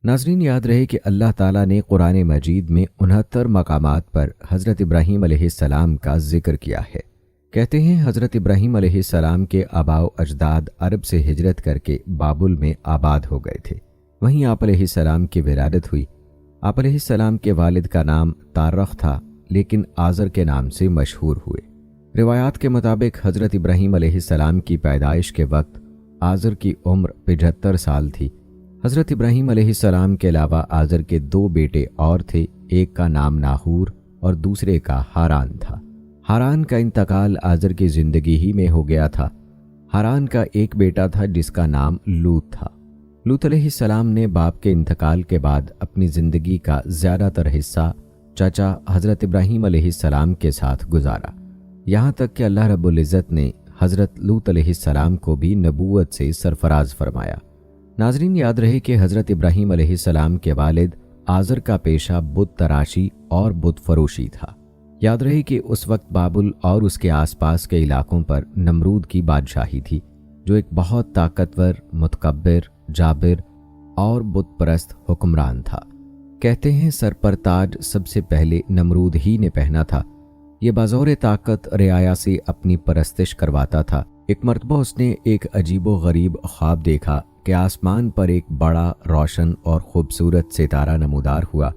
ناظرین، یاد رہے کہ اللہ تعالیٰ نے قرآن مجید میں 69 مقامات پر حضرت ابراہیم علیہ السلام کا ذکر کیا ہے۔ کہتے ہیں حضرت ابراہیم علیہ السلام کے آباء و اجداد عرب سے ہجرت کر کے بابل میں آباد ہو گئے تھے۔ وہیں آپ علیہ السلام کی ولادت ہوئی۔ آپ علیہ السلام کے والد کا نام تارخ تھا، لیکن آزر کے نام سے مشہور ہوئے۔ روایات کے مطابق حضرت ابراہیم علیہ السلام کی پیدائش کے وقت آزر کی عمر 75 سال تھی۔ حضرت ابراہیم علیہ السلام کے علاوہ آزر کے 2 بیٹے اور تھے، ایک کا نام ناہور اور دوسرے کا ہاران تھا۔ ہاران کا انتقال آزر کی زندگی ہی میں ہو گیا تھا۔ ہاران کا ایک بیٹا تھا جس کا نام لوط تھا۔ لوط علیہ السلام نے باپ کے انتقال کے بعد اپنی زندگی کا زیادہ تر حصہ چچا حضرت ابراہیم علیہ السلام کے ساتھ گزارا، یہاں تک کہ اللہ رب العزت نے حضرت لوط علیہ السلام کو بھی نبوت سے سرفراز فرمایا۔ ناظرین، یاد رہے کہ حضرت ابراہیم علیہ السلام کے والد آزر کا پیشہ بت تراشی اور بت فروشی تھا۔ یاد رہے کہ اس وقت بابل اور اس کے آس پاس کے علاقوں پر نمرود کی بادشاہی تھی، جو ایک بہت طاقتور، متکبر، جابر اور بت پرست حکمران تھا۔ کہتے ہیں سر پر تاج سب سے پہلے نمرود ہی نے پہنا تھا۔ یہ بازور طاقت رعایا سے اپنی پرستش کرواتا تھا۔ ایک مرتبہ اس نے ایک عجیب و غریب خواب دیکھا کہ آسمان پر ایک بڑا، روشن اور خوبصورت ستارہ نمودار ہوا،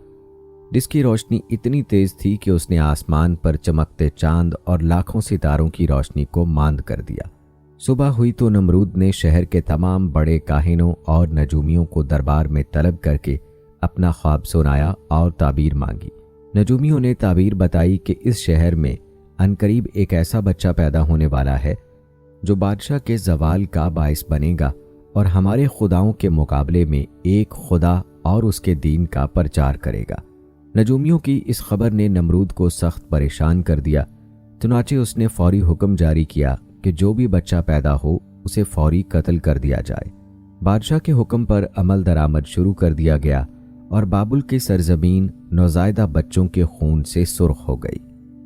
جس کی روشنی اتنی تیز تھی کہ اس نے آسمان پر چمکتے چاند اور لاکھوں ستاروں کی روشنی کو ماند کر دیا۔ صبح ہوئی تو نمرود نے شہر کے تمام بڑے کاہنوں اور نجومیوں کو دربار میں طلب کر کے اپنا خواب سنایا اور تعبیر مانگی۔ نجومیوں نے تعبیر بتائی کہ اس شہر میں عنقریب ایک ایسا بچہ پیدا ہونے والا ہے جو بادشاہ کے زوال کا باعث بنے گا اور ہمارے خداؤں کے مقابلے میں ایک خدا اور اس کے دین کا پرچار کرے گا۔ نجومیوں کی اس خبر نے نمرود کو سخت پریشان کر دیا، چنانچہ اس نے فوری حکم جاری کیا کہ جو بھی بچہ پیدا ہو اسے فوری قتل کر دیا جائے۔ بادشاہ کے حکم پر عمل درآمد شروع کر دیا گیا اور بابل کی سرزمین نوزائیدہ بچوں کے خون سے سرخ ہو گئی۔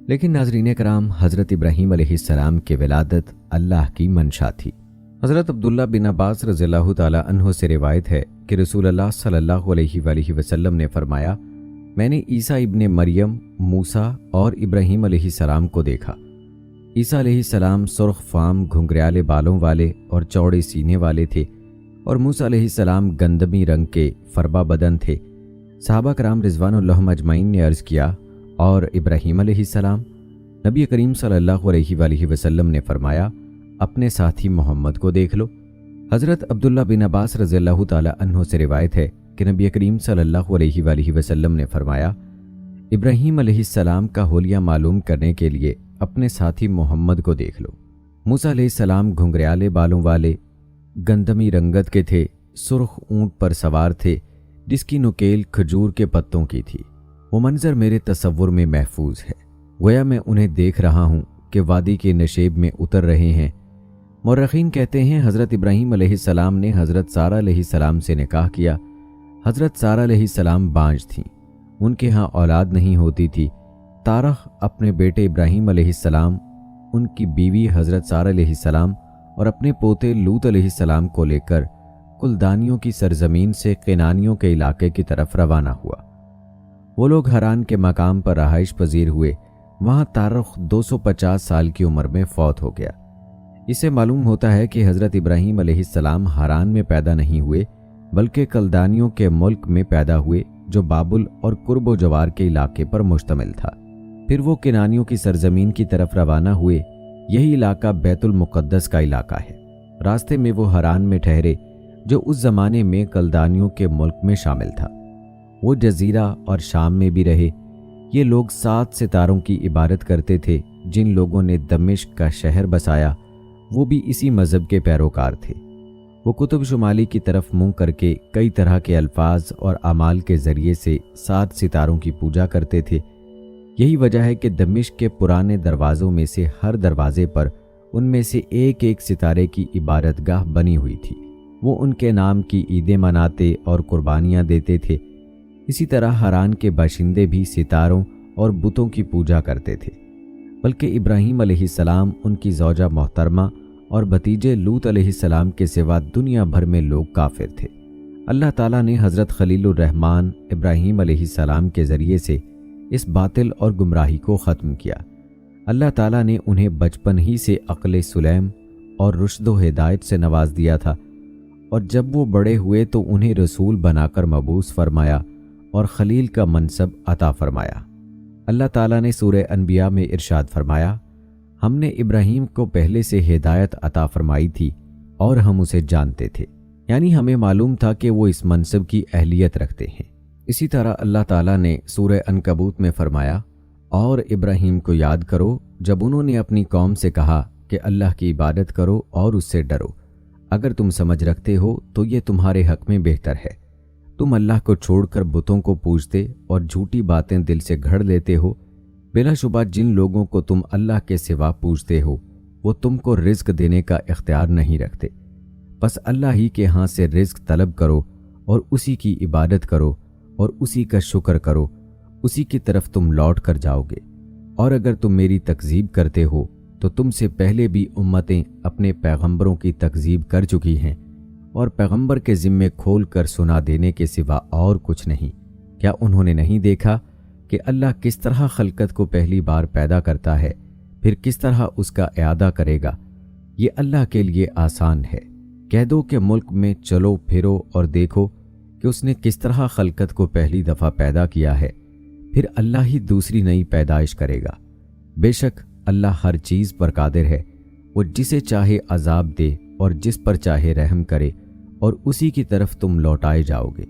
لیکن ناظرین کرام، حضرت ابراہیم علیہ السلام کی ولادت اللہ کی منشا تھی۔ حضرت عبداللہ بن عباس رضی اللہ تعالی عنہ سے روایت ہے کہ رسول اللہ صلی اللہ علیہ وآلہ وسلم نے فرمایا، میں نے عیسیٰ ابن مریم، موسیٰ اور ابراہیم علیہ السلام کو دیکھا۔ عیسیٰ علیہ السلام سرخ فام، گھنگریالے بالوں والے اور چوڑے سینے والے تھے، اور موسیٰ علیہ السلام گندمی رنگ کے فربا بدن تھے۔ صحابہ کرام رضوان اللہ اجمعین نے عرض کیا، اور ابراہیم علیہ السلام؟ نبی کریم صلی اللہ علیہ وآلہ وسلم نے فرمایا، اپنے ساتھی محمد کو دیکھ لو۔ حضرت عبداللہ بن عباس رضی اللہ تعالی عنہ سے روایت ہے کہ نبی کریم صلی اللہ علیہ وآلہ وسلم نے فرمایا، ابراہیم علیہ السلام کا حلیہ معلوم کرنے کے لیے اپنے ساتھی محمد کو دیکھ لو۔ موسیٰ علیہ السلام گھنگریالے بالوں والے، گندمی رنگت کے تھے، سرخ اونٹ پر سوار تھے جس کی نکیل کھجور کے پتوں کی تھی۔ وہ منظر میرے تصور میں محفوظ ہے، گویا میں انہیں دیکھ رہا ہوں کہ وادی کے نشیب میں اتر رہے ہیں۔ مورخین کہتے ہیں حضرت ابراہیم علیہ السلام نے حضرت سارہ علیہ السلام سے نکاح کیا۔ حضرت سارہ علیہ السلام بانجھ تھیں، ان کے ہاں اولاد نہیں ہوتی تھی۔ تارخ اپنے بیٹے ابراہیم علیہ السلام، ان کی بیوی حضرت سارہ علیہ السلام اور اپنے پوتے لوط علیہ السلام کو لے کر کلدانیوں کی سرزمین سے قینانیوں کے علاقے کی طرف روانہ ہوا۔ وہ لوگ ہران کے مقام پر رہائش پذیر ہوئے۔ وہاں تارخ 250 سال کی عمر میں فوت ہو گیا۔ اس سے معلوم ہوتا ہے کہ حضرت ابراہیم علیہ السلام ہران میں پیدا نہیں ہوئے، بلکہ کلدانیوں کے ملک میں پیدا ہوئے، جو بابل اور قرب و جوار کے علاقے پر مشتمل تھا۔ پھر وہ کنانیوں کی سرزمین کی طرف روانہ ہوئے۔ یہی علاقہ بیت المقدس کا علاقہ ہے۔ راستے میں وہ ہران میں ٹھہرے، جو اس زمانے میں کلدانیوں کے ملک میں شامل تھا۔ وہ جزیرہ اور شام میں بھی رہے۔ یہ لوگ 7 ستاروں کی عبادت کرتے تھے۔ جن لوگوں نے دمشق کا شہر بسایا وہ بھی اسی مذہب کے پیروکار تھے۔ وہ قطب شمالی کی طرف منہ کر کے کئی طرح کے الفاظ اور اعمال کے ذریعے سے 7 ستاروں کی پوجا کرتے تھے۔ یہی وجہ ہے کہ دمشق کے پرانے دروازوں میں سے ہر دروازے پر ان میں سے ایک ایک ستارے کی عبادت گاہ بنی ہوئی تھی۔ وہ ان کے نام کی عیدیں مناتے اور قربانیاں دیتے تھے۔ اسی طرح ہران کے باشندے بھی ستاروں اور بتوں کی پوجا کرتے تھے، بلکہ ابراہیم علیہ السلام، ان کی زوجہ محترمہ اور بھتیجے لوط علیہ السلام کے سوا دنیا بھر میں لوگ کافر تھے۔ اللہ تعالیٰ نے حضرت خلیل الرحمن ابراہیم علیہ السلام کے ذریعے سے اس باطل اور گمراہی کو ختم کیا۔ اللہ تعالیٰ نے انہیں بچپن ہی سے عقل سلیم اور رشد و ہدایت سے نواز دیا تھا، اور جب وہ بڑے ہوئے تو انہیں رسول بنا کر مبعوث فرمایا اور خلیل کا منصب عطا فرمایا۔ اللہ تعالیٰ نے سورہ انبیاء میں ارشاد فرمایا، ہم نے ابراہیم کو پہلے سے ہدایت عطا فرمائی تھی اور ہم اسے جانتے تھے، یعنی ہمیں معلوم تھا کہ وہ اس منصب کی اہلیت رکھتے ہیں۔ اسی طرح اللہ تعالیٰ نے سورہ عنکبوت میں فرمایا، اور ابراہیم کو یاد کرو جب انہوں نے اپنی قوم سے کہا کہ اللہ کی عبادت کرو اور اس سے ڈرو، اگر تم سمجھ رکھتے ہو تو یہ تمہارے حق میں بہتر ہے۔ تم اللہ کو چھوڑ کر بتوں کو پوجتے اور جھوٹی باتیں دل سے گھڑ لیتے ہو۔ بلا شبہ جن لوگوں کو تم اللہ کے سوا پوجتے ہو وہ تم کو رزق دینے کا اختیار نہیں رکھتے، بس اللہ ہی کے ہاں سے رزق طلب کرو اور اسی کی عبادت کرو اور اسی کا شکر کرو، اسی کی طرف تم لوٹ کر جاؤ گے۔ اور اگر تم میری تکذیب کرتے ہو تو تم سے پہلے بھی امتیں اپنے پیغمبروں کی تکذیب کر چکی ہیں، اور پیغمبر کے ذمے کھول کر سنا دینے کے سوا اور کچھ نہیں۔ کیا انہوں نے نہیں دیکھا کہ اللہ کس طرح خلقت کو پہلی بار پیدا کرتا ہے، پھر کس طرح اس کا اعادہ کرے گا؟ یہ اللہ کے لیے آسان ہے۔ کہہ دو کہ ملک میں چلو پھرو اور دیکھو کہ اس نے کس طرح خلقت کو پہلی دفعہ پیدا کیا ہے، پھر اللہ ہی دوسری نئی پیدائش کرے گا۔ بے شک اللہ ہر چیز پر قادر ہے، وہ جسے چاہے عذاب دے اور جس پر چاہے رحم کرے، اور اسی کی طرف تم لوٹائے جاؤ گے۔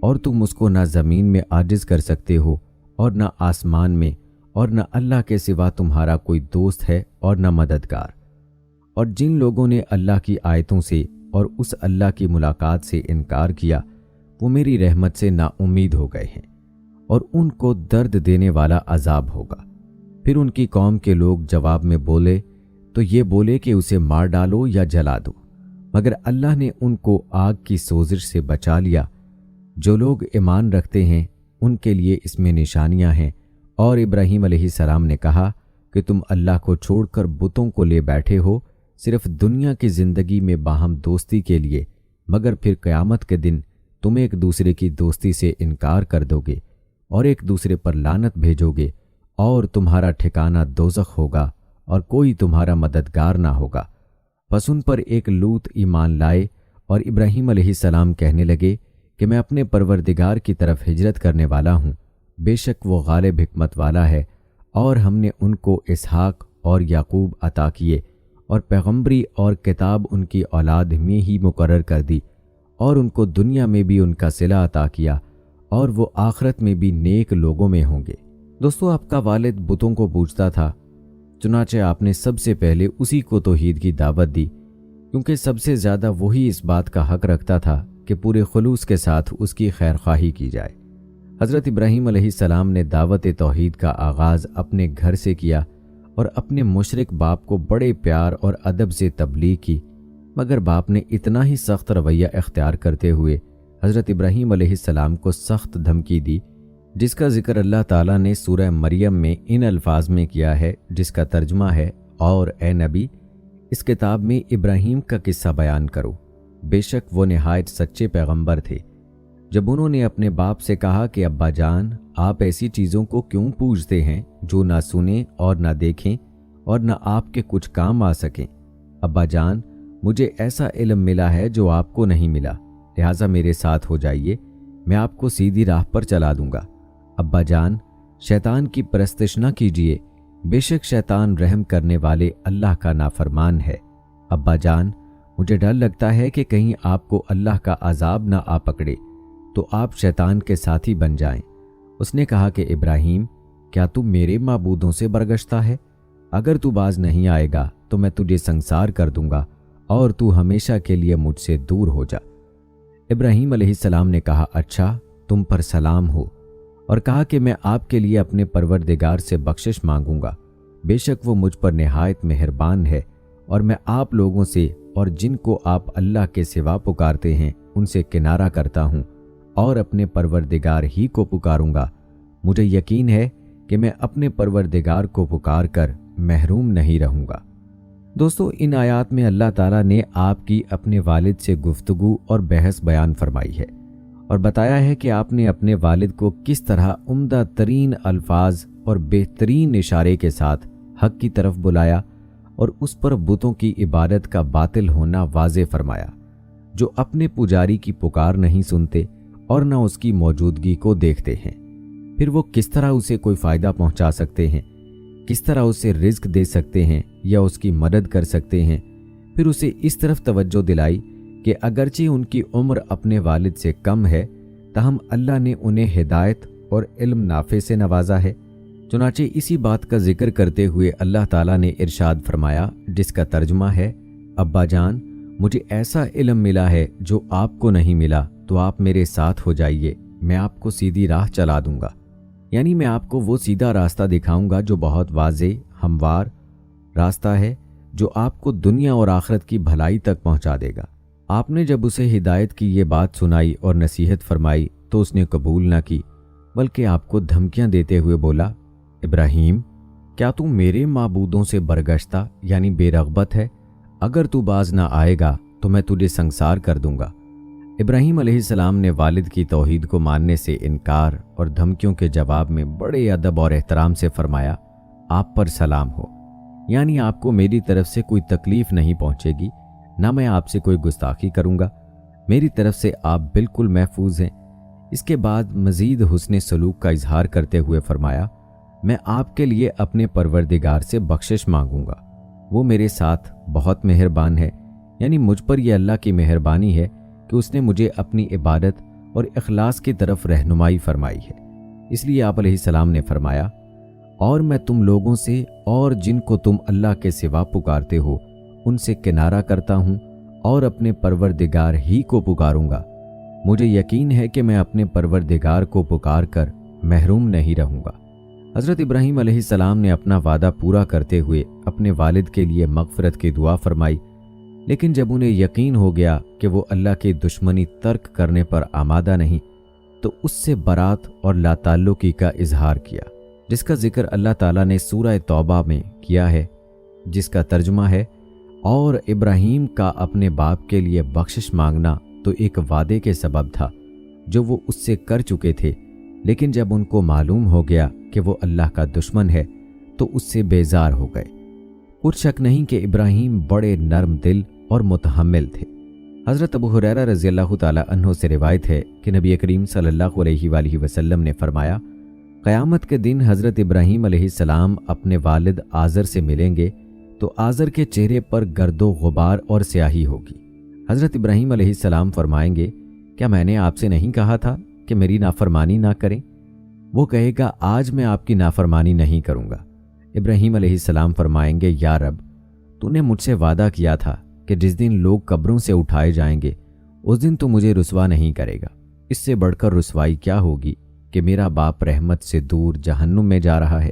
اور تم اس کو نہ زمین میں عاجز کر سکتے ہو اور نہ آسمان میں، اور نہ اللہ کے سوا تمہارا کوئی دوست ہے اور نہ مددگار۔ اور جن لوگوں نے اللہ کی آیتوں سے اور اس اللہ کی ملاقات سے انکار کیا وہ میری رحمت سے نا امید ہو گئے ہیں، اور ان کو درد دینے والا عذاب ہوگا۔ پھر ان کی قوم کے لوگ جواب میں بولے تو یہ بولے کہ اسے مار ڈالو یا جلا دو، مگر اللہ نے ان کو آگ کی سوزش سے بچا لیا۔ جو لوگ ایمان رکھتے ہیں ان کے لیے اس میں نشانیاں ہیں۔ اور ابراہیم علیہ السلام نے کہا کہ تم اللہ کو چھوڑ کر بتوں کو لے بیٹھے ہو صرف دنیا کی زندگی میں باہم دوستی کے لیے، مگر پھر قیامت کے دن تم ایک دوسرے کی دوستی سے انکار کر دو گے اور ایک دوسرے پر لعنت بھیجو گے، اور تمہارا ٹھکانہ دوزخ ہوگا اور کوئی تمہارا مددگار نہ ہوگا۔ پس ان پر ایک لوط ایمان لائے، اور ابراہیم علیہ السلام کہنے لگے کہ میں اپنے پروردگار کی طرف ہجرت کرنے والا ہوں، بے شک وہ غالب حکمت والا ہے، اور ہم نے ان کو اسحاق اور یعقوب عطا کیے، اور پیغمبری اور کتاب ان کی اولاد میں ہی مقرر کر دی، اور ان کو دنیا میں بھی ان کا صلہ عطا کیا، اور وہ آخرت میں بھی نیک لوگوں میں ہوں گے۔ دوستو، آپ کا والد بتوں کو پوجتا تھا، چنانچہ آپ نے سب سے پہلے اسی کو توحید کی دعوت دی، کیونکہ سب سے زیادہ وہی اس بات کا حق رکھتا تھا کہ پورے خلوص کے ساتھ اس کی خیرخواہی کی جائے۔ حضرت ابراہیم علیہ السلام نے دعوت توحید کا آغاز اپنے گھر سے کیا اور اپنے مشرک باپ کو بڑے پیار اور ادب سے تبلیغ کی، مگر باپ نے اتنا ہی سخت رویہ اختیار کرتے ہوئے حضرت ابراہیم علیہ السلام کو سخت دھمکی دی، جس کا ذکر اللہ تعالیٰ نے سورہ مریم میں ان الفاظ میں کیا ہے، جس کا ترجمہ ہے، اور اے نبی، اس کتاب میں ابراہیم کا قصہ بیان کرو، بے شک وہ نہایت سچے پیغمبر تھے۔ جب انہوں نے اپنے باپ سے کہا کہ ابا جان، آپ ایسی چیزوں کو کیوں پوجتے ہیں جو نہ سنیں اور نہ دیکھیں اور نہ آپ کے کچھ کام آ سکیں؟ ابا جان، مجھے ایسا علم ملا ہے جو آپ کو نہیں ملا، لہٰذا میرے ساتھ ہو جائیے، میں آپ کو سیدھی راہ پر چلا دوں گا۔ ابا جان، شیطان کی پرستش نہ کیجیے، بے شک شیطان رحم کرنے والے اللہ کا نافرمان ہے۔ ابا جان، مجھے ڈر لگتا ہے کہ کہیں آپ کو اللہ کا عذاب نہ آ پکڑے تو آپ شیطان کے ساتھی بن جائیں۔ اس نے کہا کہ ابراہیم، کیا تو میرے معبودوں سے برگشتہ ہے؟ اگر تو باز نہیں آئے گا تو میں تجھے سنسار کر دوں گا اور تو ہمیشہ کے لیے مجھ سے دور ہو جا۔ ابراہیم علیہ السلام نے کہا، اچھا، تم پر سلام ہو، اور کہا کہ میں آپ کے لیے اپنے پروردگار سے بخشش مانگوں گا، بے شک وہ مجھ پر نہایت مہربان ہے، اور میں آپ لوگوں سے اور جن کو آپ اللہ کے سوا پکارتے ہیں ان سے کنارہ کرتا ہوں اور اپنے پروردگار ہی کو پکاروں گا۔ مجھے یقین ہے کہ میں اپنے پروردگار کو پکار کر محروم نہیں رہوں گا۔ दोस्तों, इन आयात में अल्लाह ताला ने आपकी अपने वालिद से गुफ्तगू और बहस बयान फरमाई है और बताया है कि आपने अपने वालिद को किस तरह उम्दा तरीन अल्फाज और बेहतरीन इशारे के साथ हक की तरफ बुलाया और उस पर बुतों की इबादत का बातिल होना वाज़े फरमाया, जो अपने पुजारी की पुकार नहीं सुनते और न उसकी मौजूदगी को देखते हैं। फिर वो किस तरह उसे कोई फ़ायदा पहुंचा सकते हैं, किस तरह उसे रिज्क दे सकते हैं या उसकी मदद कर सकते हैं। फिर उसे इस तरफ तवज्जो दिलाई कि अगरचे उनकी उम्र अपने वालिद से कम है, ताहम अल्लाह ने उन्हें हिदायत और इल्म नाफे से नवाजा है। चुनाचे इसी बात का जिक्र करते हुए अल्लाह ताला ने इरशाद फरमाया, जिसका तर्जुमा है, अब्बा जान, मुझे ऐसा इल्म मिला है जो आपको नहीं मिला, तो आप मेरे साथ हो जाइए, मैं आपको सीधी राह चला दूंगा। यानी मैं आपको वो सीधा रास्ता दिखाऊंगा जो बहुत वाज़े हमवार रास्ता है, जो आपको दुनिया और आखिरत की भलाई तक पहुंचा देगा। आपने जब उसे हिदायत की ये बात सुनाई और नसीहत फरमाई तो उसने कबूल न की, बल्कि आपको धमकियां देते हुए बोला, इब्राहीम, क्या तू मेरे माबूदों से बरगश्ता यानी बेरग़बत है? अगर तू बाज ना आएगा तो मैं तुझे संसार कर दूंगा। इब्राहीम अलैहिस्सलाम ने वालिद की तौहीद को मानने से इनकार और धमकियों के जवाब में बड़े अदब और एहतराम से फरमाया, आप पर सलाम हो, यानी आपको मेरी तरफ से कोई तकलीफ नहीं पहुंचेगी, ना मैं आपसे कोई गुस्ताखी करूंगा, मेरी तरफ से आप बिल्कुल महफूज हैं। इसके बाद मजीद हुस्न सलूक का इजहार करते हुए फरमाया, मैं आपके लिए अपने परवरदिगार से बख्शिश मांगूंगा, वो मेरे साथ बहुत मेहरबान है। यानी मुझ पर यह अल्लाह की मेहरबानी है कि उसने मुझे अपनी इबादत और इखलास की तरफ रहनुमाई फरमाई है। इसलिए आप अलैहिस्सलाम ने फरमाया, और मैं तुम लोगों से और जिनको तुम अल्लाह के सिवा पुकारते हो उनसे किनारा करता हूँ और अपने परवरदिगार ही को पुकारूंगा। मुझे यकीन है कि मैं अपने परवरदिगार को पुकार कर महरूम नहीं रहूँगा। हज़रत इब्राहीम अलैहिस्सलाम ने अपना वादा पूरा करते हुए अपने वालिद के लिए मग़फ़िरत की दुआ फरमाई, लेकिन जब उन्हें यकीन हो गया कि वो अल्लाह की दुश्मनी तर्क करने पर आमादा नहीं, तो उससे बरात और लाताल्लुकी का इजहार किया, जिसका जिक्र अल्लाह ताला ने सूरह तौबा में किया है, जिसका तर्जुमा है, और इब्राहीम का अपने बाप के लिए बख्शिश मांगना तो एक वादे के सबब था जो वो उससे कर चुके थे, लेकिन जब उनको मालूम हो गया कि वो अल्लाह का दुश्मन है तो उससे बेजार हो गए। कुछ शक नहीं कि इब्राहीम बड़े नर्म दिल और मुतहम्मिल थे। हज़रत अबू हुरैरा रज़ियल्लाहु ताला अन्हु से रिवायत है कि नबी करीम सल्लल्लाहु अलैहि वसल्लम ने फरमाया, क़यामत के दिन हज़रत इब्राहीम अलैहिस्सलाम अपने वालिद आज़र से मिलेंगे तो आज़र के चेहरे पर गर्दो गुबार और स्याही होगी। हज़रत इब्राहीम अलैहिस्सलाम फरमाएंगे, क्या मैंने आपसे नहीं कहा था कि मेरी नाफरमानी ना करें? वो कहेगा, आज मैं आपकी नाफरमानी नहीं करूँगा। इब्राहीम अलैहिस्सलाम फरमाएंगे, या रब, तूने मुझसे वादा किया था कि जिस दिन लोग कब्रों से उठाए जाएंगे उस दिन तो मुझे रुसवा नहीं करेगा। इससे बढ़कर रुसवाई क्या होगी कि मेरा बाप रहमत से दूर जहन्नुम में जा रहा है।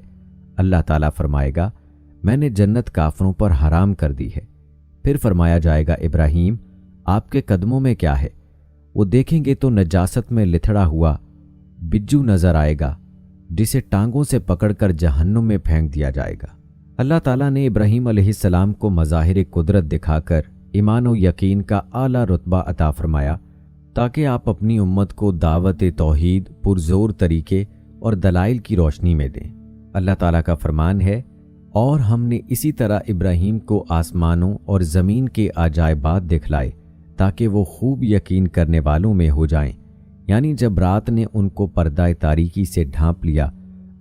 अल्लाह ताला फरमाएगा, मैंने जन्नत काफरों पर हराम कर दी है। फिर फरमाया जाएगा, इब्राहीम, आपके कदमों में क्या है? वो देखेंगे तो नजासत में लिथड़ा हुआ बिज्जू नजर आएगा, जिसे टांगों से पकड़कर जहन्नुम में फेंक दिया जाएगा। अल्लाह ताला ने इब्राहीम अलैहिस्सलाम को मज़ाहिर कुदरत दिखाकर ईमान और यकीन का आला रुतबा अता फरमाया, ताकि आप अपनी उम्मत को दावत तौहीद पुरजोर तरीके और दलाइल की रोशनी में दें। अल्लाह ताला का फरमान है, और हमने इसी तरह इब्राहीम को आसमानों और ज़मीन के अजायबात दिखलाए ताकि वो खूब यकीन करने वालों में हो जाएं। यानी जब रात ने उनको पर्दा तारीकी से ढांप लिया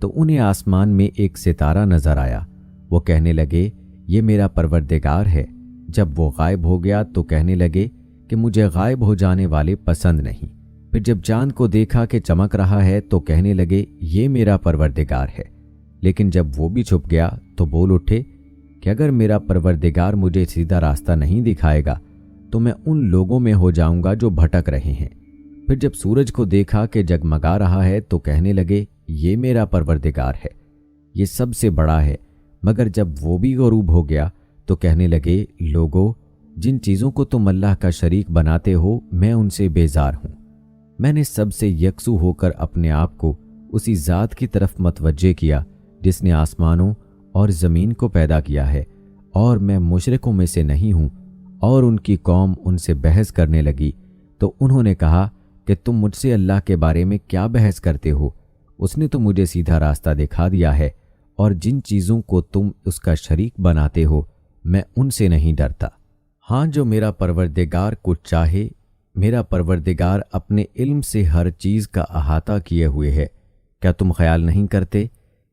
तो उन्हें आसमान में एक सितारा नजर आया। वो कहने लगे, ये मेरा परवरदिगार है। जब वो गायब हो गया तो कहने लगे कि मुझे गायब हो जाने वाले पसंद नहीं। फिर जब चांद को देखा कि चमक रहा है तो कहने लगे, ये मेरा परवरदिगार है। लेकिन जब वो भी छुप गया तो बोल उठे कि अगर मेरा परवरदिगार मुझे सीधा रास्ता नहीं दिखाएगा तो मैं उन लोगों में हो जाऊंगा जो भटक रहे हैं। फिर जब सूरज को देखा कि जगमगा रहा है तो कहने लगे, ये मेरा परवरदिगार है, ये सबसे बड़ा है। मगर जब वो भी गरूब हो गया तो कहने लगे, लोगो, जिन चीज़ों को तुम अल्लाह का शरीक बनाते हो मैं उनसे बेजार हूँ। मैंने सबसे यकसू होकर अपने आप को उसी ज़ात की तरफ मतवज्जे किया जिसने आसमानों और ज़मीन को पैदा किया है اور میں مشرکوں میں سے نہیں ہوں، اور ان کی قوم ان سے بحث کرنے لگی تو انہوں نے کہا کہ تم مجھ سے اللہ کے بارے میں کیا بحث کرتے ہو؟ اس نے تو مجھے سیدھا راستہ دکھا دیا ہے، اور جن چیزوں کو تم اس کا شریک بناتے ہو میں ان سے نہیں ڈرتا۔ ہاں، جو میرا پروردگار کچھ چاہے، میرا پروردگار اپنے علم سے ہر چیز کا احاطہ کیے ہوئے ہے۔ کیا تم خیال نہیں کرتے؟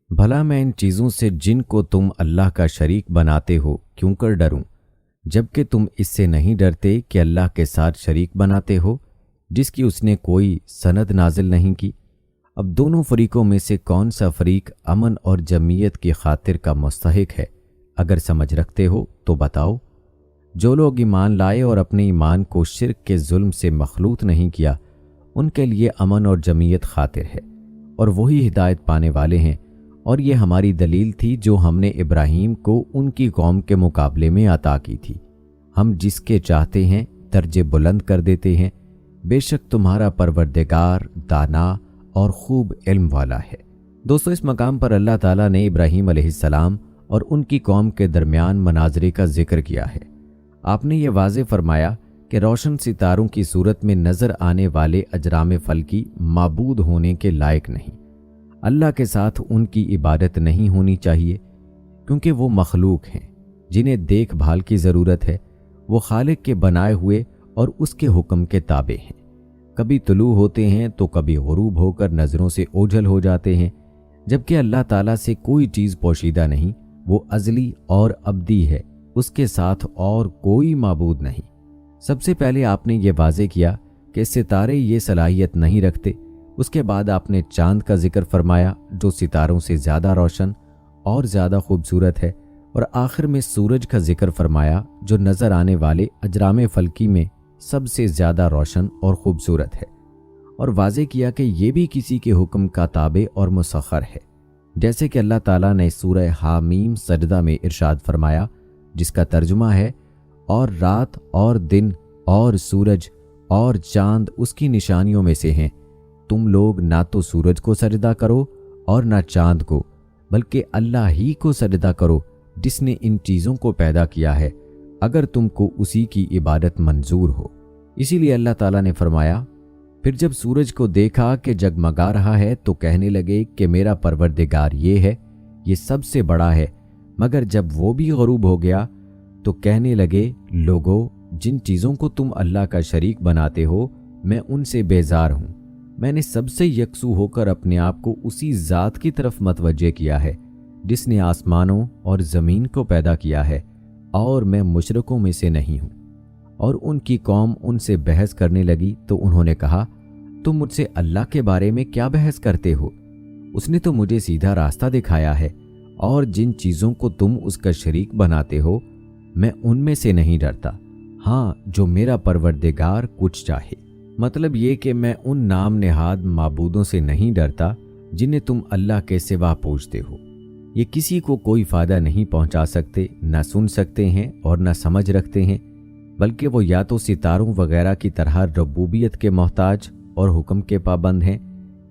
بھلا میں ان چیزوں سے جن کو تم اللہ کا شریک بناتے ہو کیوں کر ڈروں، جبکہ تم اس سے نہیں ڈرتے کہ اللہ کے ساتھ شریک بناتے ہو جس کی اس نے کوئی سند نازل نہیں کی۔ اب دونوں فریقوں میں سے کون سا فریق امن اور جمعیت کی خاطر کا مستحق ہے؟ اگر سمجھ رکھتے ہو تو بتاؤ۔ جو لوگ ایمان لائے اور اپنے ایمان کو شرک کے ظلم سے مخلوط نہیں کیا، ان کے لیے امن اور جمعیت خاطر ہے، اور وہی ہدایت پانے والے ہیں۔ اور یہ ہماری دلیل تھی جو ہم نے ابراہیم کو ان کی قوم کے مقابلے میں عطا کی تھی۔ ہم جس کے چاہتے ہیں درجے بلند کر دیتے ہیں۔ بے شک تمہارا پروردگار دانا اور خوب علم والا ہے۔ دوستو، اس مقام پر اللہ تعالیٰ نے ابراہیم علیہ السلام اور ان کی قوم کے درمیان مناظرے کا ذکر کیا ہے۔ آپ نے یہ واضح فرمایا کہ روشن ستاروں کی صورت میں نظر آنے والے اجرام فلکی معبود ہونے کے لائق نہیں۔ اللہ کے ساتھ ان کی عبادت نہیں ہونی چاہیے، کیونکہ وہ مخلوق ہیں جنہیں دیکھ بھال کی ضرورت ہے۔ وہ خالق کے بنائے ہوئے اور اس کے حکم کے تابع ہیں۔ کبھی طلوع ہوتے ہیں تو کبھی غروب ہو کر نظروں سے اوجھل ہو جاتے ہیں، جبکہ اللہ تعالیٰ سے کوئی چیز پوشیدہ نہیں۔ وہ ازلی اور ابدی ہے، اس کے ساتھ اور کوئی معبود نہیں۔ سب سے پہلے آپ نے یہ واضح کیا کہ ستارے یہ صلاحیت نہیں رکھتے۔ اس کے بعد آپ نے چاند کا ذکر فرمایا جو ستاروں سے زیادہ روشن اور زیادہ خوبصورت ہے، اور آخر میں سورج کا ذکر فرمایا جو نظر آنے والے اجرام فلکی میں سب سے زیادہ روشن اور خوبصورت ہے، اور واضح کیا کہ یہ بھی کسی کے حکم کا تابع اور مسخر ہے، جیسے کہ اللہ تعالیٰ نے سورہ حامیم سجدہ میں ارشاد فرمایا، جس کا ترجمہ ہے، اور رات اور دن اور سورج اور چاند اس کی نشانیوں میں سے ہیں۔ تم لوگ نہ تو سورج کو سجدہ کرو اور نہ چاند کو، بلکہ اللہ ہی کو سجدہ کرو جس نے ان چیزوں کو پیدا کیا ہے، اگر تم کو اسی کی عبادت منظور ہو۔ اسی لیے اللہ تعالیٰ نے فرمایا، پھر جب سورج کو دیکھا کہ جگمگا رہا ہے تو کہنے لگے کہ میرا پروردگار یہ ہے، یہ سب سے بڑا ہے، مگر جب وہ بھی غروب ہو گیا تو کہنے لگے، لوگو، جن چیزوں کو تم اللہ کا شریک بناتے ہو میں ان سے بیزار ہوں۔ میں نے سب سے یکسو ہو کر اپنے آپ کو اسی ذات کی طرف متوجہ کیا ہے جس نے آسمانوں اور زمین کو پیدا کیا ہے، اور میں مشرکوں میں سے نہیں ہوں۔ اور ان کی قوم ان سے بحث کرنے لگی تو انہوں نے کہا، تم مجھ سے اللہ کے بارے میں کیا بحث کرتے ہو؟ اس نے تو مجھے سیدھا راستہ دکھایا ہے، اور جن چیزوں کو تم اس کا شریک بناتے ہو میں ان میں سے نہیں ڈرتا۔ ہاں، جو میرا پروردگار کچھ چاہے۔ مطلب یہ کہ میں ان نام نہاد معبودوں سے نہیں ڈرتا جنہیں تم اللہ کے سوا پوجتے ہو۔ یہ کسی کو کوئی فائدہ نہیں پہنچا سکتے، نہ سن سکتے ہیں اور نہ سمجھ رکھتے ہیں، بلکہ وہ یا تو ستاروں وغیرہ کی طرح ربوبیت کے محتاج اور حکم کے پابند ہیں،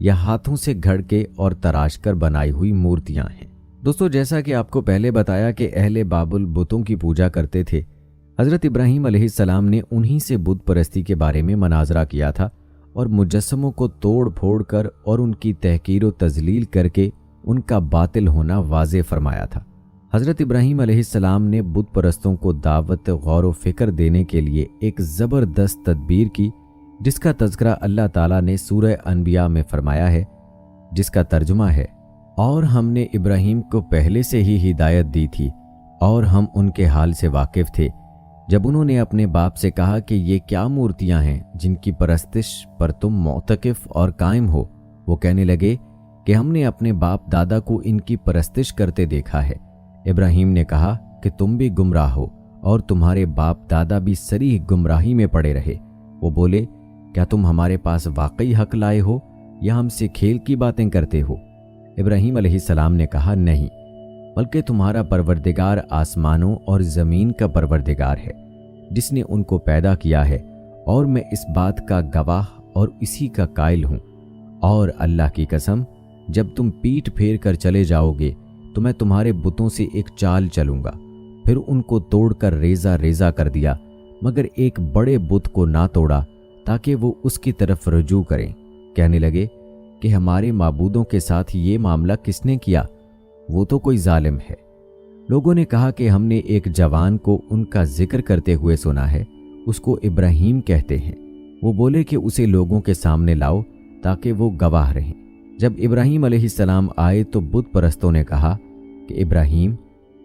یا ہاتھوں سے گھڑ کے اور تراش کر بنائی ہوئی مورتیاں ہیں۔ دوستو، جیسا کہ آپ کو پہلے بتایا کہ اہل بابل بتوں کی پوجا کرتے تھے، حضرت ابراہیم علیہ السلام نے انہی سے بت پرستی کے بارے میں مناظرہ کیا تھا، اور مجسموں کو توڑ پھوڑ کر اور ان کی تحقیر و تذلیل کر کے ان کا باطل ہونا واضح فرمایا تھا۔ حضرت ابراہیم علیہ السلام نے بت پرستوں کو دعوت غور و فکر دینے کے لیے ایک زبردست تدبیر کی، جس کا تذکرہ اللہ تعالیٰ نے سورہ انبیاء میں فرمایا ہے، جس کا ترجمہ ہے، اور ہم نے ابراہیم کو پہلے سے ہی ہدایت دی تھی اور ہم ان کے حال سے واقف تھے جب انہوں نے اپنے باپ سے کہا کہ یہ کیا مورتیاں ہیں جن کی پرستش پر تم معتکف اور قائم ہو۔ وہ کہنے لگے کہ ہم نے اپنے باپ دادا کو ان کی پرستش کرتے دیکھا ہے۔ ابراہیم نے کہا کہ تم بھی گمراہ ہو اور تمہارے باپ دادا بھی صریح گمراہی میں پڑے رہے۔ وہ بولے، کیا تم ہمارے پاس واقعی حق لائے ہو یا ہم سے کھیل کی باتیں کرتے ہو؟ ابراہیم علیہ السلام نے کہا، نہیں، بلکہ تمہارا پروردگار آسمانوں اور زمین کا پروردگار ہے جس نے ان کو پیدا کیا ہے، اور میں اس بات کا گواہ اور اسی کا قائل ہوں۔ اور اللہ کی قسم، جب تم پیٹھ پھیر کر چلے جاؤ گے تو میں تمہارے بتوں سے ایک چال چلوں گا، फिर उनको तोड़कर रेजा रेजा कर दिया, मगर एक बड़े बुत को ना तोड़ा ताकि वो उसकी तरफ रजू करें। कहने लगे कि हमारे माबूदों के साथ ये मामला किसने किया, वो तो कोई जालिम है। लोगों ने कहा कि हमने एक जवान को उनका जिक्र करते हुए सुना है, उसको इब्राहीम कहते हैं। वो बोले कि उसे लोगों के सामने लाओ ताकि वो गवाह रहें। जब इब्राहीम अलैहिस्सलाम आए तो बुत परस्तों ने कहा कि इब्राहीम,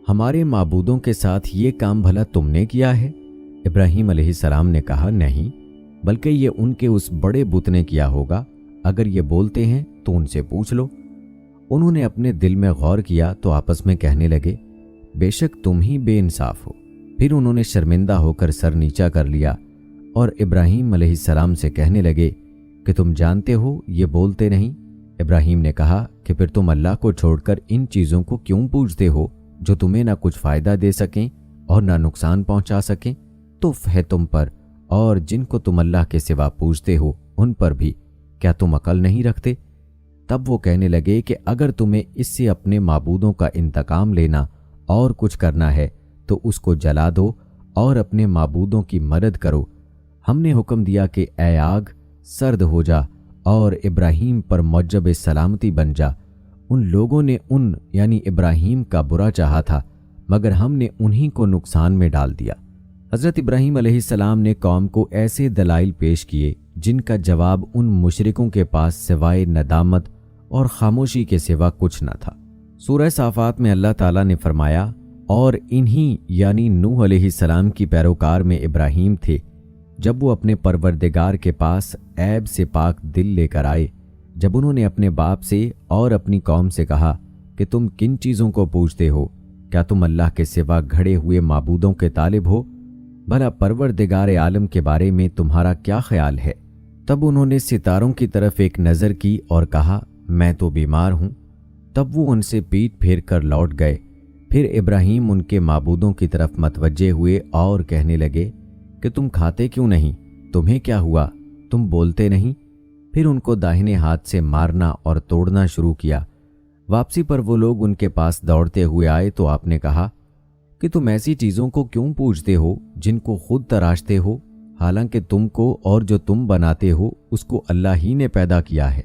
हमारे माबूदों के साथ ये काम भला तुमने किया है? इब्राहीम अलैहिस्सलाम ने कहा, नहीं, बल्कि ये उनके उस बड़े बुत ने किया होगा। अगर ये बोलते हैं तो उनसे पूछ लो। उन्होंने अपने दिल में गौर किया तो आपस में कहने लगे, बेशक तुम ही बेइंसाफ हो। फिर उन्होंने शर्मिंदा होकर सर नीचा कर लिया और इब्राहीम अलैहिस्सलाम से कहने लगे कि तुम जानते हो ये बोलते नहीं। इब्राहीम ने कहा कि फिर तुम अल्लाह को छोड़कर इन चीज़ों को क्यों पूजते हो जो तुम्हें ना कुछ फ़ायदा दे सकें और ना नुकसान पहुंचा सकें? तो है तुम पर और जिनको तुम अल्लाह के सिवा पूजते हो उन पर भी, क्या तुम अकल नहीं रखते? तब वो कहने लगे कि अगर तुम्हें इससे अपने माबूदों का इंतकाम लेना और कुछ करना है तो उसको जला दो और अपने माबूदों की मदद करो। हमने हुक्म दिया कि ऐ आग, सर्द हो जा और इब्राहीम पर मौजब सलामती बन जा। उन लोगों ने उन यानी इब्राहीम का बुरा चाहा था, मगर हमने उन्हीं को नुकसान में डाल दिया। हज़रत इब्राहीम अलैहिस्सलाम ने कौम को ऐसे दलाइल पेश किए जिनका जवाब उन मुशरिकों के पास सिवाय नदामत और खामोशी के सिवा कुछ न था। सूरह साफ़ात में अल्लाह ताला ने फरमाया, और इन्हीं यानी नूह अलैहिस्सलाम की पैरोकार में इब्राहीम थे जब वो अपने परवरदिगार के पास ऐब से पाक दिल लेकर आए। जब उन्होंने अपने बाप से और अपनी कौम से कहा कि तुम किन चीज़ों को पूजते हो, क्या तुम अल्लाह के सिवा घड़े हुए माबूदों के तालिब हो? भला परवरदिगार आलम के बारे में तुम्हारा क्या ख्याल है? तब उन्होंने सितारों की तरफ एक नज़र की और कहा, मैं तो बीमार हूँ। तब वो उनसे पीठ फेर कर लौट गए। फिर इब्राहीम उनके माबूदों की तरफ मतवज्जे हुए और कहने लगे कि तुम खाते क्यों नहीं? तुम्हें क्या हुआ? तुम बोलते नहीं? फिर उनको दाहिने हाथ से मारना और तोड़ना शुरू किया। वापसी पर वो लोग उनके पास दौड़ते हुए आए तो आपने कहा कि तुम ऐसी चीज़ों को क्यों पूजते हो जिनको खुद तराशते हो, हालांकि तुमको और जो तुम बनाते हो उसको अल्लाह ही ने पैदा किया है।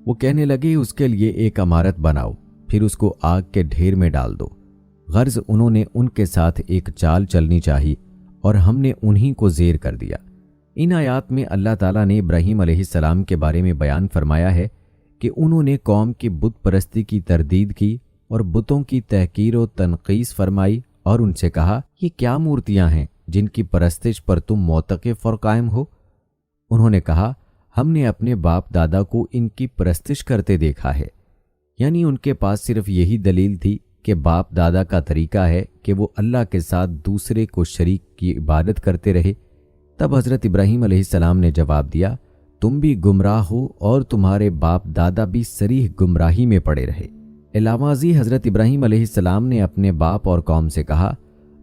वो कहने लगे, उसके लिए एक इमारत बनाओ, फिर उसको आग के ढेर में डाल दो। गर्ज उन्होंने उनके साथ एक चाल चलनी चाहिए और हमने उन्हीं को ज़ेर कर दिया। इन आयात में अल्लाह ताला ने इब्राहीम अलैहिस्सलाम के बारे में बयान फरमाया है कि उन्होंने कौम की बुत परस्ती की तरदीद की और बुतों की तहकीर व तनकीस फरमाई और उनसे कहा, ये क्या मूर्तियां हैं जिनकी परस्तिश पर तुम मोतक़िफ़ और कायम हो? उन्होंने कहा, हमने अपने बाप दादा को इनकी परस्तिश करते देखा है। यानी उनके पास सिर्फ यही दलील थी कि बाप दादा का तरीका है कि वो अल्लाह के साथ दूसरे को शरीक की इबादत करते रहे। तब हज़रत इब्राहीम अलैहिस्सलाम ने जवाब दिया, तुम भी गुमराह हो और तुम्हारे बाप दादा भी सरीह गुमराही में पड़े रहे। इलावाज़ी हज़रत इब्राहीम अलैहिस्सलाम ने अपने बाप और कौम से कहा,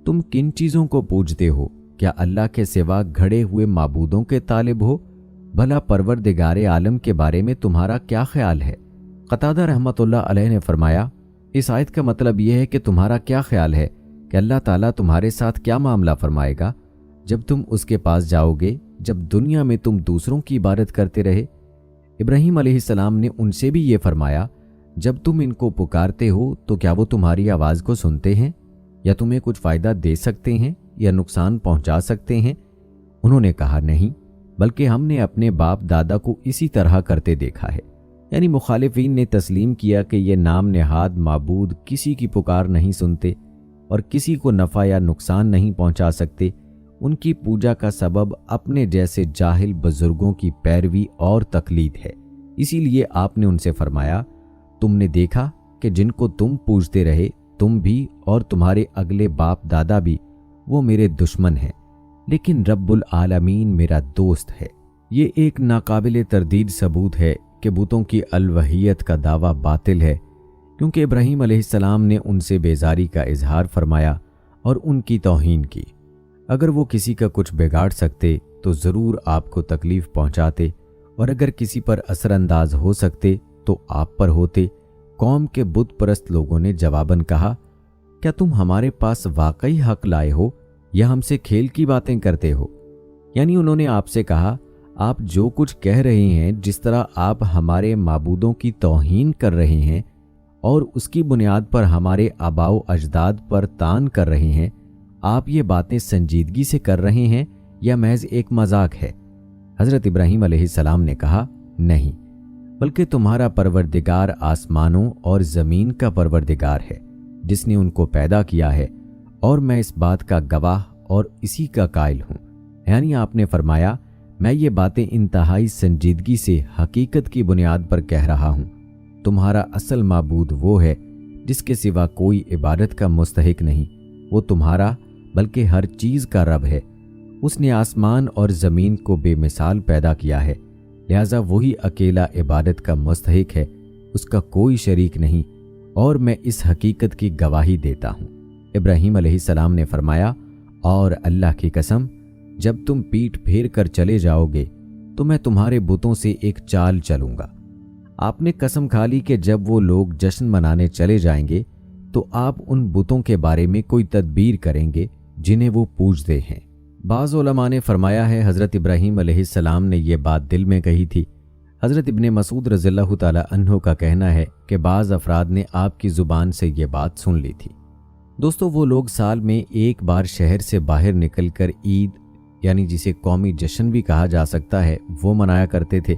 तुम किन चीज़ों को पूजते हो? क्या अल्लाह के सिवा घड़े हुए माबूदों के तालिब हो? भला परवरदिगार आलम के बारे में तुम्हारा क्या ख्याल है? क़तादा रहमतुल्लाह अलैह ने फरमाया, इस आयत का मतलब यह है कि तुम्हारा क्या ख्याल है कि अल्लाह ताला तुम्हारे साथ क्या मामला फरमाएगा जब तुम उसके पास जाओगे, जब दुनिया में तुम दूसरों की इबादत करते रहे। इब्राहीम अलैहिस्सलाम ने उनसे भी ये फरमाया, जब तुम इनको पुकारते हो तो क्या वो तुम्हारी आवाज़ को सुनते हैं या तुम्हें कुछ फ़ायदा दे सकते हैं या नुकसान पहुंचा सकते हैं? उन्होंने कहा, नहीं, बल्कि हमने अपने बाप दादा को इसी तरह करते देखा है। यानी मुखालिफीन ने तस्लीम किया कि ये नाम नेहाद माबूद किसी की पुकार नहीं सुनते और किसी को नफ़ा या नुकसान नहीं पहुंचा सकते। उनकी पूजा का सबब अपने जैसे जाहिल बुजुर्गों की पैरवी और तकलीद है। इसीलिए आपने उनसे फरमाया, तुमने देखा कि जिनको तुम पूजते रहे, तुम भी और तुम्हारे अगले बाप दादा भी, वो मेरे दुश्मन हैं, लेकिन रब्बुल आलमीन मेरा दोस्त है। ये एक नाकाबिल तरदीद सबूत है कि बुतों की अलवहियत का दावा बातिल है, क्योंकि इब्राहीम अलैहिस्सलाम ने उनसे बेजारी का इजहार फरमाया और उनकी तौहीन की। अगर वो किसी का कुछ बिगाड़ सकते तो ज़रूर आपको तकलीफ़ पहुंचाते, और अगर किसी पर असरअंदाज हो सकते तो आप पर होते। कौम के बुत परस्त लोगों ने जवाबन कहा क्या तुम हमारे पास वाकई हक लाए हो या हमसे खेल की बातें करते हो? यानी उन्होंने आपसे कहा, आप जो कुछ कह रहे हैं, जिस तरह आप हमारे माबूदों की तौहीन कर रहे हैं और उसकी बुनियाद पर हमारे आबाओ अजदाद पर तान कर रहे हैं, आप ये बातें संजीदगी से कर रहे हैं या महज एक मजाक है? हज़रत इब्राहीम अलैहिस्सलाम ने कहा, नहीं, बल्कि तुम्हारा परवरदिगार आसमानों और ज़मीन का परवरदिगार है, जिसने उनको पैदा किया है, और मैं इस बात का गवाह और इसी का कायल हूँ। यानी आपने फरमाया, मैं ये बातें इंतहाई संजीदगी से हकीकत की बुनियाद पर कह रहा हूँ। तुम्हारा असल माबूद वो है जिसके सिवा कोई इबादत का मुस्तहिक नहीं। वो तुम्हारा बल्कि हर चीज़ का रब है। उसने आसमान और ज़मीन को बेमिसाल पैदा किया है, लिहाजा वही अकेला इबादत का मुस्तहिक है, उसका कोई शरीक नहीं, और मैं इस हकीकत की गवाही देता हूँ। इब्राहीम अलैहिस्सलाम ने फरमाया, और अल्लाह की कसम, जब तुम पीठ फेर कर चले जाओगे तो मैं तुम्हारे बुतों से एक चाल चलूंगा। आपने कसम खा ली कि जब वो लोग जश्न मनाने चले जाएंगे तो आप उन बुतों के बारे में कोई तदबीर करेंगे जिन्हें वो पूजते हैं। बाज़ उलमा ने फरमाया है, हज़रत इब्राहीम अलैहिस्सलाम ने यह बात दिल में कही थी। हज़रत इब्ने मसूद रज़ियल्लाहु ताला अन्हु का कहना है कि बाज़ अफराद ने आपकी ज़ुबान से ये बात सुन ली थी। दोस्तों, वो लोग साल में एक बार शहर से बाहर निकलकर ईद, यानी जिसे कौमी जश्न भी कहा जा सकता है, वो मनाया करते थे।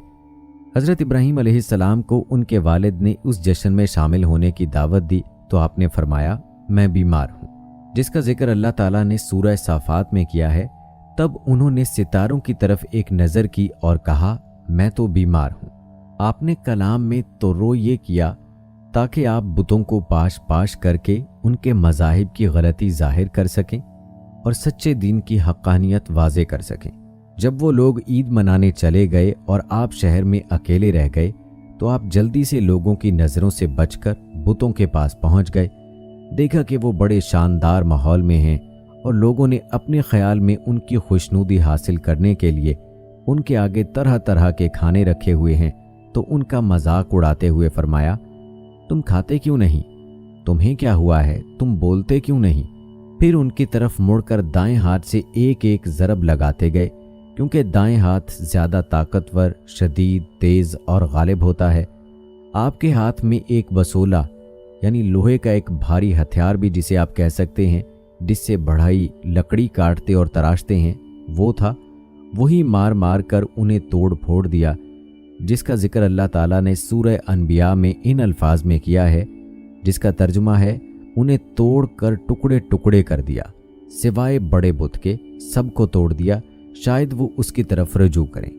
हज़रत इब्राहीम अलैहिस्सलाम को उनके वालिद ने उस जश्न में शामिल होने की दावत दी तो आपने फरमाया, मैं बीमार हूँ, जिसका जिक्र अल्लाह ताला ने सूरह साफ़ात में किया है। तब उन्होंने सितारों की तरफ एक नज़र की और कहा, मैं तो बीमार हूँ। आपने कलाम में तो ये किया ताकि आप बुतों को पाश पाश करके उनके मज़ाहिब की गलती जाहिर कर सकें और सच्चे दीन की हक़ानियत वाज़े कर सकें। जब वो लोग ईद मनाने चले गए और आप शहर में अकेले रह गए तो आप जल्दी से लोगों की नज़रों से बचकर बुतों के पास पहुंच गए। देखा कि वो बड़े शानदार माहौल में हैं और लोगों ने अपने ख्याल में उनकी खुशनुदी हासिल करने के लिए उनके आगे तरह तरह के खाने रखे हुए हैं, तो उनका मजाक उड़ाते हुए फरमाया, तुम खाते क्यों नहीं? तुम्हें क्या हुआ है? तुम बोलते क्यों नहीं? फिर उनकी तरफ मुड़कर दाएं हाथ से एक एक ज़रब लगाते गए, क्योंकि दाएं हाथ ज़्यादा ताकतवर, शदीद, तेज़ और गालिब होता है। आपके हाथ में एक बसोला, यानी लोहे का एक भारी हथियार भी जिसे आप कह सकते हैं, जिससे बढ़ई लकड़ी काटते और तराशते हैं, वो था। वही मार मार कर उन्हें तोड़ फोड़ दिया, जिसका जिक्र अल्लाह ताला ने सूरह अनबिया में इन अल्फाज में किया है, जिसका तर्जुमा है, उन्हें तोड़ कर टुकड़े टुकड़े कर दिया, सिवाय बड़े बुत के सबको तोड़ दिया, शायद वो उसकी तरफ रजू करें।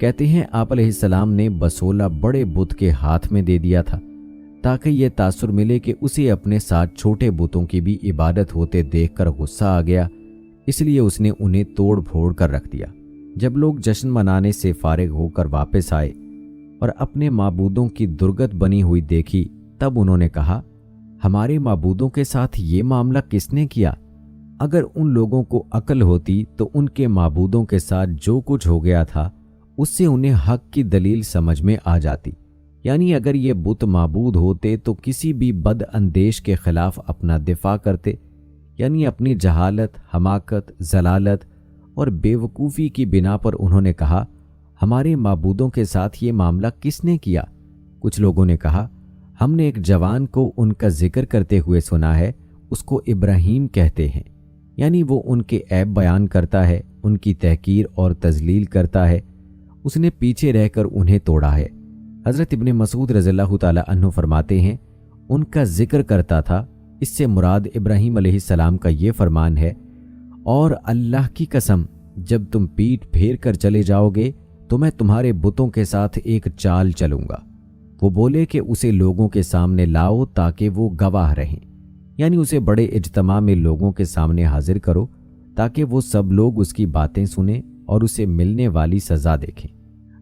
कहते हैं आप अलैहिस्सलाम ने बसोला बड़े बुत के हाथ में दे दिया था ताकि ये तासुर मिले कि उसे अपने साथ छोटे बुतों की भी इबादत होते देखकर गुस्सा आ गया, इसलिए उसने उन्हें तोड़ फोड़ कर रख दिया। जब लोग जश्न मनाने से फारिग होकर वापस आए और अपने माबूदों की दुर्गत बनी हुई देखी, तब उन्होंने कहा, हमारे माबूदों के साथ ये मामला किसने किया? अगर उन लोगों को अक्ल होती तो उनके माबूदों के साथ जो कुछ हो गया था उससे उन्हें हक की दलील समझ में आ जाती। यानी अगर ये बुत माबूद होते तो किसी भी बद अंदेश के खिलाफ अपना दिफा करते, यानी अपनी जहालत, हमाकत, जलालत और बेवकूफ़ी की बिना पर उन्होंने कहा, हमारे माबूदों के साथ ये मामला किसने किया? कुछ लोगों ने कहा, हमने एक जवान को उनका जिक्र करते हुए सुना है, उसको इब्राहीम कहते हैं, यानी वो उनके ऐब बयान करता है, उनकी तहकीर और तजलील करता है, उसने पीछे रहकर उन्हें तोड़ा है। हज़रत इब्ने मसूद रज़ियल्लाहु ताला अन्हु फरमाते हैं, उनका जिक्र करता था, इससे मुराद इब्राहीम अलैहिस्सलाम का ये फरमान है, और अल्लाह की कसम, जब तुम पीठ फेर कर चले जाओगे तो मैं तुम्हारे बुतों के साथ एक चाल चलूंगा। वो बोले कि उसे लोगों के सामने लाओ ताकि वो गवाह रहें, यानी उसे बड़े इज्तमा में लोगों के सामने हाजिर करो ताकि वो सब लोग उसकी बातें सुने और उसे मिलने वाली सज़ा देखें।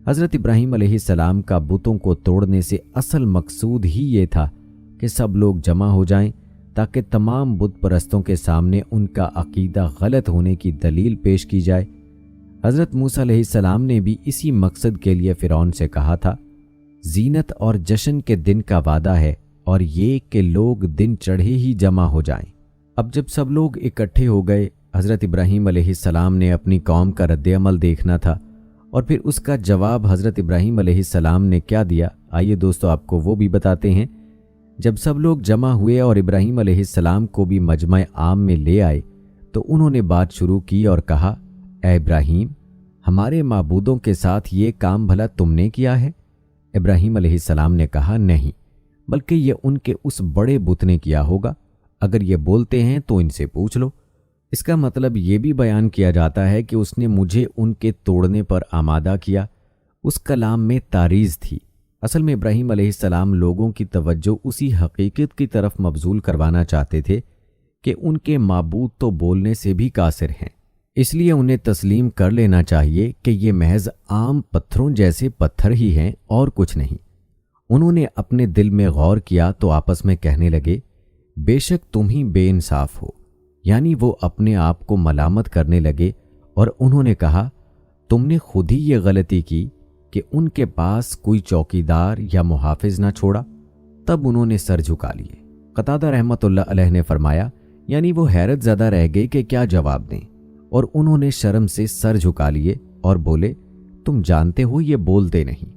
हज़रत इब्राहीम अलैहिस्सलाम का बुतों को तोड़ने से असल मकसूद ही ये था कि सब लोग जमा हो जाएं ताकि तमाम बुत परस्तों के सामने उनका अकीदा गलत होने की दलील पेश की जाए। हज़रत मूसा अलैहिस्सलाम ने भी इसी मकसद के लिए फ़िरौन से कहा था, ज़ीनत और जश्न के दिन का वादा है और ये कि लोग दिन चढ़े ही जमा हो जाएं। अब जब सब लोग इकट्ठे हो गए, हज़रत इब्राहीम अलैहिस्सलाम ने अपनी कौम का रद्द-ए-अमल देखना था और फिर उसका जवाब हज़रत इब्राहीम अलैहिस्सलाम ने क्या दिया, आइए दोस्तों आपको वो भी बताते हैं। जब सब लोग जमा हुए और इब्राहीम अलैहिस्सलाम को भी मजमा आम में ले आए तो उन्होंने बात शुरू की और कहा, ऐ इब्राहीम, हमारे माबूदों के साथ ये काम भला तुमने किया है? इब्राहीम अलैहिस्सलाम ने कहा, नहीं, बल्कि ये उनके उस बड़े बुत ने किया होगा। अगर ये बोलते हैं तो इनसे पूछ लो। इसका मतलब ये भी बयान किया जाता है कि उसने मुझे उनके तोड़ने पर आमादा किया। उस कलाम में तारीज़ थी। असल में इब्राहीम अलैहिस्सलाम लोगों की तवज्जो उसी हकीकत की तरफ मबजूल करवाना चाहते थे कि उनके माबूद तो बोलने से भी कासिर हैं, इसलिए उन्हें तस्लीम कर लेना चाहिए कि ये महज आम पत्थरों जैसे पत्थर ही हैं और कुछ नहीं। उन्होंने अपने दिल में गौर किया तो आपस में कहने लगे, बेशक तुम ही बेइंसाफ हो। यानी वो अपने आप को मलामत करने लगे और उन्होंने कहा, तुमने खुद ही ये गलती की कि उनके पास कोई चौकीदार या मुहाफिज ना छोड़ा। तब उन्होंने सर झुका लिए। कतादा रहमतुल्लाह अलैह ने फरमाया, यानी वो हैरत ज़दा रह गए कि क्या जवाब दें, और उन्होंने शर्म से सर झुका लिए और बोले, तुम जानते हो ये बोलते नहीं।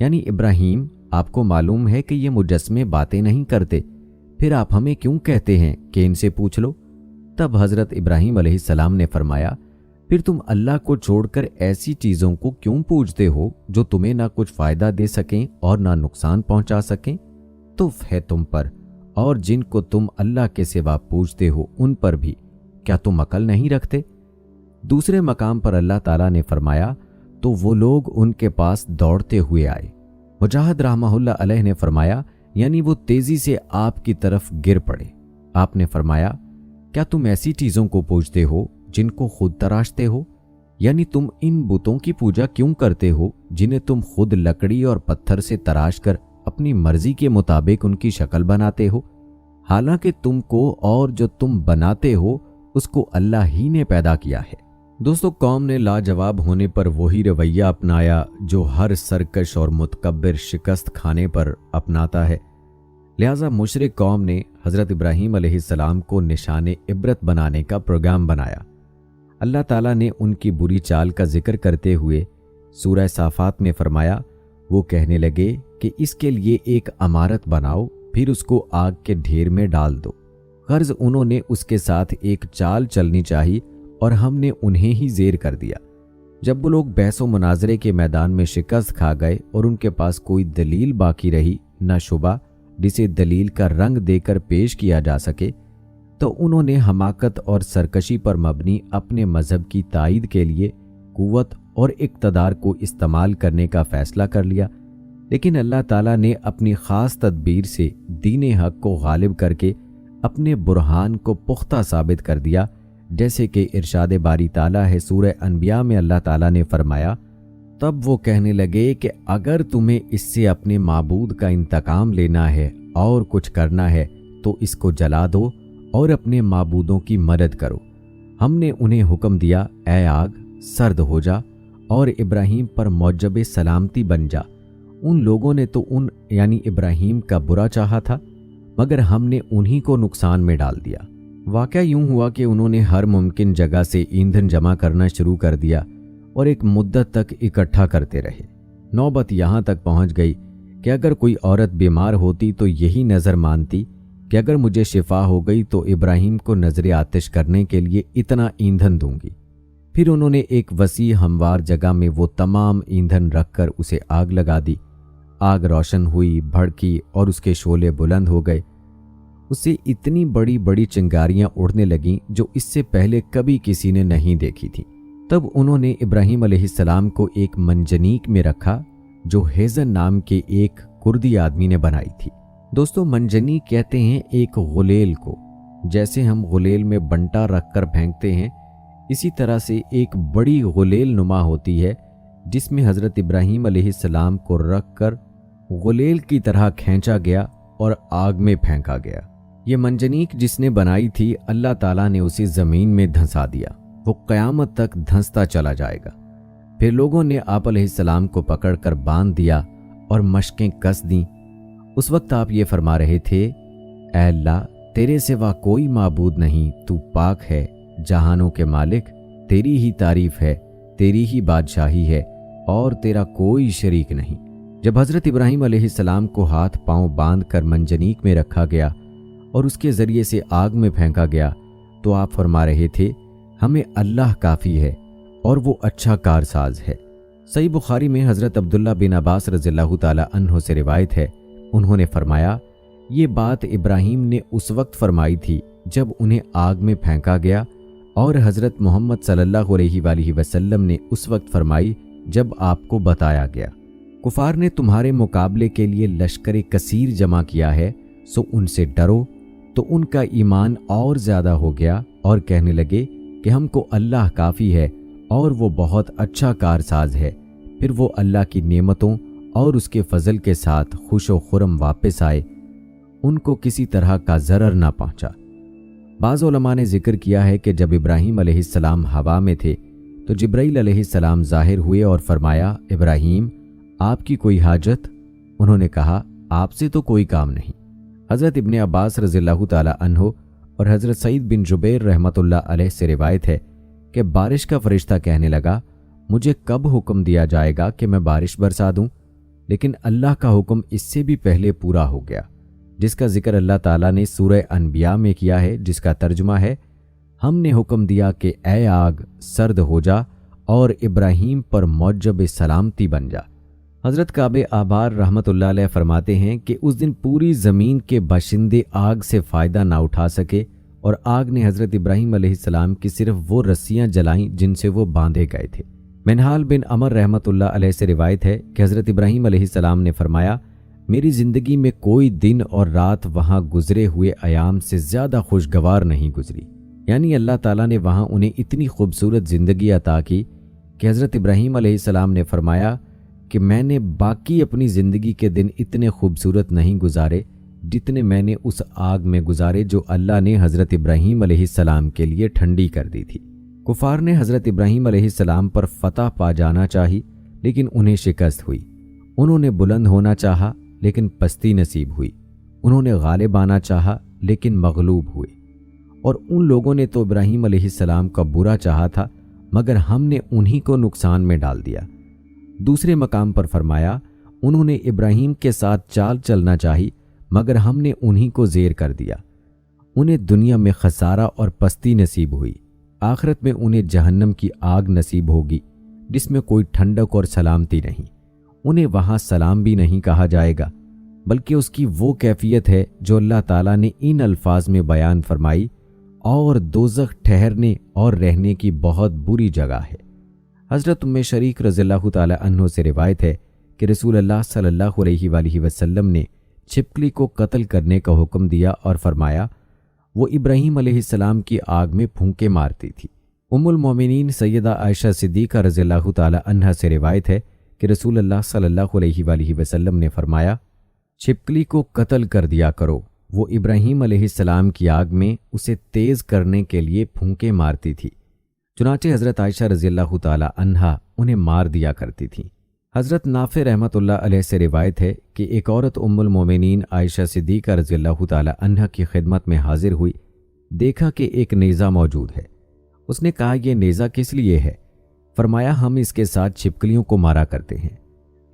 यानी इब्राहीम, आपको मालूम है कि ये मुजस्मे बातें नहीं करते, फिर आप हमें क्यों कहते हैं कि इनसे पूछ लो? तब हज़रत इब्राहीम अलैहिस्सलाम ने फरमाया, फिर तुम अल्लाह को छोड़कर ऐसी चीज़ों को क्यों पूजते हो जो तुम्हें ना कुछ फ़ायदा दे सकें और ना नुकसान पहुंचा सकें? तुफ है तुम पर और जिनको तुम अल्लाह के सिवा पूजते हो उन पर भी। क्या तुम अकल नहीं रखते? दूसरे मकाम पर अल्लाह ताला ने फरमाया, तो वो लोग उनके पास दौड़ते हुए आए। मुजाहिद रहमतुल्लाह अलैह ने फरमाया, यानी वो तेजी से आपकी तरफ गिर पड़े। आपने फरमाया, क्या तुम ऐसी चीज़ों को पूजते हो जिनको खुद तराशते हो? यानी तुम इन बुतों की पूजा क्यों करते हो जिन्हें तुम खुद लकड़ी और पत्थर से तराश कर अपनी मर्जी के मुताबिक उनकी शक्ल बनाते हो, हालांकि तुमको और जो तुम बनाते हो उसको अल्लाह ही ने पैदा किया है। दोस्तों, कौम ने लाजवाब होने पर वही रवैया अपनाया जो हर सरकश और मुतकब्बिर शिकस्त खाने पर अपनाता है। लिहाजा मुशरिक कौम ने हज़रत इब्राहीम अलैहिस्सलाम को निशाने इबरत बनाने का प्रोग्राम बनाया। अल्लाह ताला ने उनकी बुरी चाल का जिक्र करते हुए सूरह साफात में फरमाया, वो कहने लगे कि इसके लिए एक अमारत बनाओ, फिर उसको आग के ढेर में डाल दो। गर्ज उन्होंने उसके साथ एक चाल चलनी चाहिए और हमने उन्हें ही जेर कर दिया। जब वो लोग बहसो मुनाजरे के मैदान में शिकस्त खा गए और उनके पास कोई दलील बाकी रही न शुबा जिसे दलील का रंग देकर पेश किया जा सके, तो उन्होंने हमाकत और सरकशी पर मबनी अपने मजहब की तायीद के लिए कुव्वत और इक्तदार को इस्तेमाल करने का फैसला कर लिया। लेकिन अल्लाह ताला ने अपनी ख़ास तदबीर से दीन हक को गालिब करके अपने बुरहान को पुख्ता साबित कर दिया। जैसे कि इरशाद बारी ताला है सूरह अनबिया में अल्लाह ताला ने फरमाया, तब वो कहने लगे कि अगर तुम्हें इससे अपने माबूद का इंतकाम लेना है और कुछ करना है तो इसको जला दो और अपने माबूदों की मदद करो। हमने उन्हें हुक्म दिया, ऐ आग सर्द हो जा और इब्राहीम पर मौजब सलामती बन जा। उन लोगों ने तो उन यानी इब्राहीम का बुरा चाहा था, मगर हमने उन्हीं को नुकसान में डाल दिया। वाक़या यूं हुआ कि उन्होंने हर मुमकिन जगह से ईंधन जमा करना शुरू कर दिया और एक मुद्दत तक इकट्ठा करते रहे। नौबत यहाँ तक पहुँच गई कि अगर कोई औरत बीमार होती तो यही नज़र मानती कि अगर मुझे शिफा हो गई तो इब्राहीम को नजर आतिश करने के लिए इतना ईंधन दूंगी। फिर उन्होंने एक वसी हमवार जगह में वो तमाम ईंधन रखकर उसे आग लगा दी। आग रोशन हुई, भड़की और उसके शोले बुलंद हो गए। उससे इतनी बड़ी बड़ी चिंगारियां उड़ने लगीं जो इससे पहले कभी किसी ने नहीं देखी थी। तब उन्होंने इब्राहीम अलैहिस्सलाम को एक मंजनीक में रखा जो हेज़न नाम के एक कुर्दी आदमी ने बनाई थी। दोस्तों, मंजनीक कहते हैं एक गुलेल को। जैसे हम गुलेल में बंटा रखकर फेंकते हैं, इसी तरह से एक बड़ी गुलेल नुमा होती है जिसमें हज़रत इब्राहीम अलैहिस्सलाम को रखकर गुलेल की तरह खींचा गया और आग में फेंका गया। ये मंजनीक जिसने बनाई थी, अल्लाह ताला ने उसे ज़मीन में धंसा दिया। वो क़यामत तक धंसता चला जाएगा। फिर लोगों ने आप अलैहिस्सलाम को पकड़कर बांध दिया और मशकें कस दी। उस वक्त आप ये फरमा रहे थे, ऐ अल्लाह, तेरे सिवा कोई माबूद नहीं, तू पाक है, जहानों के मालिक, तेरी ही तारीफ है, तेरी ही बादशाही है और तेरा कोई शरीक नहीं। जब हज़रत इब्राहीम अलैहिस्सलाम को हाथ पांव बांध कर मंजनीक में रखा गया और उसके ज़रिए से आग में फेंका गया तो आप फरमा रहे थे, हमें अल्लाह काफ़ी है और वो अच्छा कारसाज है। सही बुखारी में हज़रत अब्दुल्ला बिन अब्बास रज़ियल्लाहु ताला अन्हु से रिवायत है, उन्होंने फरमाया, ये बात इब्राहीम ने उस वक्त फरमाई थी जब उन्हें आग में फेंका गया और हज़रत मोहम्मद सल्लल्लाहु अलैहि वसल्लम ने उस वक्त फरमाई जब आपको बताया गया, कुफार ने तुम्हारे मुकाबले के लिए लश्कर कसीर जमा किया है, सो उनसे डरो। तो उनका ईमान और ज़्यादा हो गया और कहने लगे कि हमको अल्लाह काफ़ी है और वो बहुत अच्छा कारसाज है। फिर वो अल्लाह की नेमतों और उसके फजल के साथ खुश व खुरम वापस आए, उनको किसी तरह का ज़रर ना पहुंचा। बाज़ उलमा ने जिक्र किया है कि जब इब्राहीम अलैहिस्सलाम हवा में थे तो जिब्राईल अलैहिस्सलाम ज़ाहिर हुए और फरमाया, इब्राहीम आपकी कोई हाजत? उन्होंने कहा, आपसे तो कोई काम नहीं। हज़रत इब्ने अब्बास रज़ियल्लाहु ताला अन्हु और हज़रत सईद बिन जुबैर रहमतुल्लाह अलैह से रिवायत है कि बारिश का फरिश्ता कहने लगा, मुझे कब हुक्म दिया जाएगा कि मैं बारिश बरसा दूं? लेकिन अल्लाह का हुक्म इससे भी पहले पूरा हो गया, जिसका जिक्र अल्लाह ताला ने सूरह अनबिया में किया है, जिसका तर्जुमा है, हमने हुक्म दिया कि ऐ आग सर्द हो जा और इब्राहीम पर मौजब सलामती बन जा। हज़रत काबे आबार रहमतुल्लाह अलैह फरमाते हैं कि उस दिन पूरी ज़मीन के बाशिंदे आग से फ़ायदा ना उठा सके और आग ने हज़रत इब्राहीम अलैहिस्सलाम की सिर्फ वो रस्सियाँ जलाईं जिनसे वो बांधे गए थे। मिनहाल बिन अमर रहमतुल्लाह अलैह से रिवायत है कि हज़रत इब्राहीम अलैहिस्सलाम ने फरमाया, मेरी ज़िंदगी में कोई दिन और रात वहाँ गुजरे हुए अयाम से ज़्यादा खुशगवार नहीं गुजरी। यानी अल्लाह ताला ने वहाँ उन्हें इतनी खूबसूरत ज़िंदगी अता की कि हज़रत इब्राहीम अलैहिस्सलाम ने फरमाया कि मैंने बाकी अपनी ज़िंदगी के दिन इतने खूबसूरत नहीं गुजारे जितने मैंने उस आग में गुजारे जो अल्लाह ने हज़रत इब्राहीम अलैहिस्सलाम के लिए ठंडी कर दी थी। कुफार ने हज़रत इब्राहीम अलैहिस्सलाम पर फतह पा जाना चाही, लेकिन उन्हें शिकस्त हुई। उन्होंने बुलंद होना चाहा, लेकिन पस्ती नसीब हुई। उन्होंने गालिब आना चाहा, लेकिन मगलूब हुए। और उन लोगों ने तो इब्राहीम अलैहिस्सलाम का बुरा चाहा था, मगर हमने उन्हीं को नुकसान में डाल दिया। दूसरे मकाम पर फरमाया, उन्होंने इब्राहीम के साथ चाल चलना चाही, मगर हमने उन्हीं को ज़ेर कर दिया। उन्हें दुनिया में खसारा और पस्ती नसीब हुई, आखिरत में उन्हें जहन्नम की आग नसीब होगी जिसमें कोई ठंडक और सलामती नहीं। उन्हें वहाँ सलाम भी नहीं कहा जाएगा, बल्कि उसकी वो कैफियत है जो अल्लाह ताला ने इन अल्फाज में बयान फरमाई, और दोज़ख ठहरने और रहने की बहुत बुरी जगह है। हज़रत उम्मे शरीक रज़ियल्लाहु ताला अन्हो से रिवायत है कि रसूल अल्लाह सल्लल्लाहु अलैहि वसल्लम ने छिपकली को कत्ल करने का हुक्म दिया और फरमाया, वो इब्राहीम अलैहिस्सलाम की आग में फूंके मारती थी। उम्मुल मोमिनीन सैयदा आयशा सिद्दीक़ा रज़ियल्लाहु ताला अन्हा से रिवायत है कि रसूल अल्लाह सल्लल्लाहु अलैहि वसल्लम ने फरमाया, छिपकली को कत्ल कर दिया करो, वो इब्राहीम अलैहिस्सलाम की आग में उसे तेज़ करने के लिए फूंके मारती थी। चुनाचे हज़रत आयशा रज़ियल्लाहु ताला अन्हा उन्हें मार दिया करती थी। हज़रत नाफ़े रहमतुल्लाह अलैह से रिवायत है कि एक औरत उम्मुल मोमिनीन आयशा सिद्दीक़ा रज़ियल्लाहु ताला अन्हा की खिदमत में हाजिर हुई। देखा कि एक नेज़ा मौजूद है। उसने कहा, यह नेज़ा किस लिए है? फरमाया, हम इसके साथ छिपकलियों को मारा करते हैं।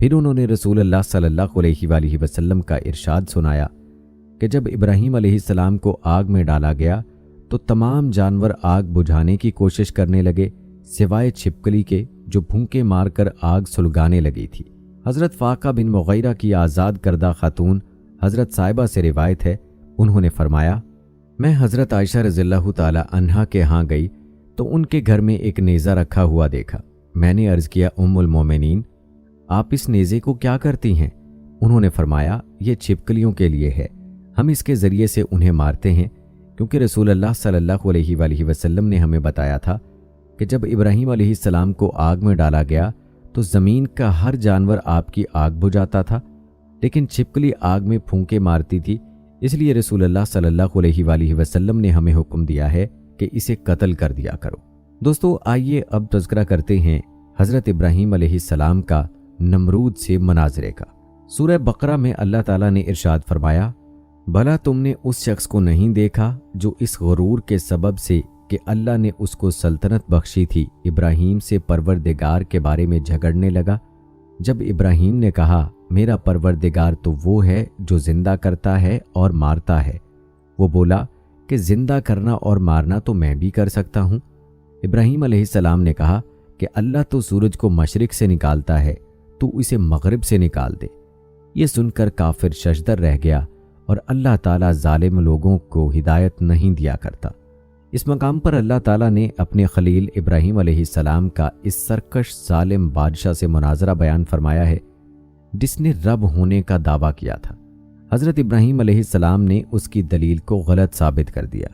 फिर उन्होंने रसूल अल्लाह सल्लल्लाहु अलैहि वसल्लम का इरशाद सुनाया कि जब इब्राहीम अलैहिस्सलाम को आग में डाला गया तो तमाम जानवर आग बुझाने की कोशिश करने लगे, सिवाय छिपकली के जो फूंके मारकर आग सुलगाने लगी थी। हज़रत फ़ाक़ा बिन मुग़ीरा की आज़ाद करदा खातून हज़रत साहिबा से रिवायत है, उन्होंने फरमाया, मैं हज़रत आयशा रज़ियल्लाहु ताला अन्हा के यहाँ गई तो उनके घर में एक नेज़ा रखा हुआ देखा। मैंने अर्ज़ किया, उम्मुल मोमिनीन, आप इस नेज़े को क्या करती हैं? उन्होंने फरमाया, ये छिपकलियों के लिए है, हम इसके ज़रिए से उन्हें मारते हैं, क्योंकि रसूल अल्लाह सल्लल्लाहु अलैहि वसल्लम ने हमें बताया था कि जब इब्राहीम अलैहिस्सलाम को आग में डाला गया तो ज़मीन का हर जानवर आपकी आग बुझाता था, लेकिन छिपकली आग में फूंके मारती थी। इसलिए रसूल अल्लाह सल्लल्लाहु अलैहि वसल्लम ने हमें हुक्म दिया है कि इसे कत्ल कर दिया करो। दोस्तों, आइए अब तज़किरा करते हैं हज़रत इब्राहीम अलैहिस्सलाम का नमरूद से मनाज़रे का। सूरह बकरा में अल्लाह ताला ने इरशाद फरमाया, भला तुमने उस शख्स को नहीं देखा जो इस गुरूर के सबब से कि अल्लाह ने उसको सल्तनत बख्शी थी, इब्राहीम से परवरदिगार के बारे में झगड़ने लगा। जब इब्राहीम ने कहा मेरा परवरदिगार तो वो है जो जिंदा करता है और मारता है, वो बोला कि जिंदा करना और मारना तो मैं भी कर सकता हूँ। इब्राहीम अलैहिस्सलाम ने कहा कि अल्लाह तो सूरज को मशरिक से निकालता है, तू इसे मगरिब से निकाल दे। ये सुनकर काफिर शशदर रह गया और अल्लाह ताला जालिम लोगों को हिदायत नहीं दिया करता। इस मकाम पर अल्लाह ताला ने अपने खलील इब्राहीम अलैहिस्सलाम का इस सरकश जालिम बादशाह से मुनाजरा बयान फरमाया है जिसने रब होने का दावा किया था। हज़रत इब्राहीम अलैहिस्सलाम ने उसकी दलील को गलत साबित कर दिया,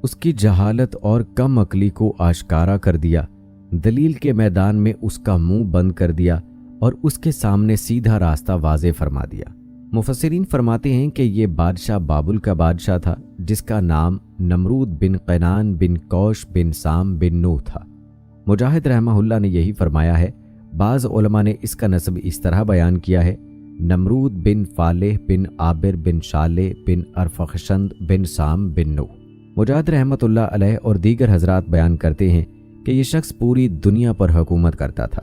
उसकी जहालत और कम अक्ली को आश्कारा कर दिया, दलील के मैदान में उसका मुंह बंद कर दिया और उसके सामने सीधा रास्ता वाज़े फरमा दिया। मुफस्सिरीन फरमाते हैं कि ये बादशाह बाबुल का बादशाह था जिसका नाम नमरूद बिन कैनान बिन कौश बिन साम बिन नूह था। मुजाहिद रहमहुल्लाह ने यही फरमाया है। बाज़ उलमा ने इसका नस्ब इस तरह बयान किया है, नमरूद बिन फालेह बिन आबिर बिन शाले बिन अरफखशंद बिन साम बिन नूह। मुजाहिद रहमतुल्लाह अलैह और दीगर हजरात बयान करते हैं कि ये शख्स पूरी दुनिया पर हुकूमत करता था,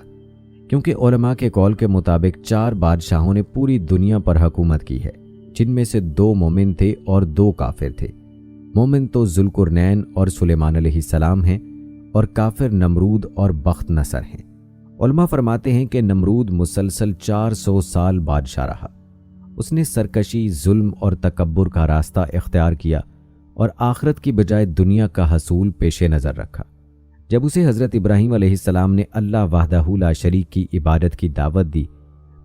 क्योंकि उलमा के कौल के मुताबिक 4 बादशाहों ने पूरी दुनिया पर हुकूमत की है, जिनमें से 2 मोमिन थे और 2 काफिर थे। मोमिन तो जुल्कुरनैन और सुलेमान अलैहिस्सलाम हैं और काफिर नमरूद और बख्त नसर हैं। उलमा फरमाते हैं कि नमरूद मुसलसल 400 साल बादशाह रहा। उसने सरकशी, जुल्म और तकब्बुर का रास्ता इख्तियार किया और आखिरत की बजाय दुनिया का हसूल पेशे नज़र रखा। जब उसे हज़रत इब्राहीम अलैहिस्सलाम ने अल्लाह वहदहू ला शरीक की इबादत की दावत दी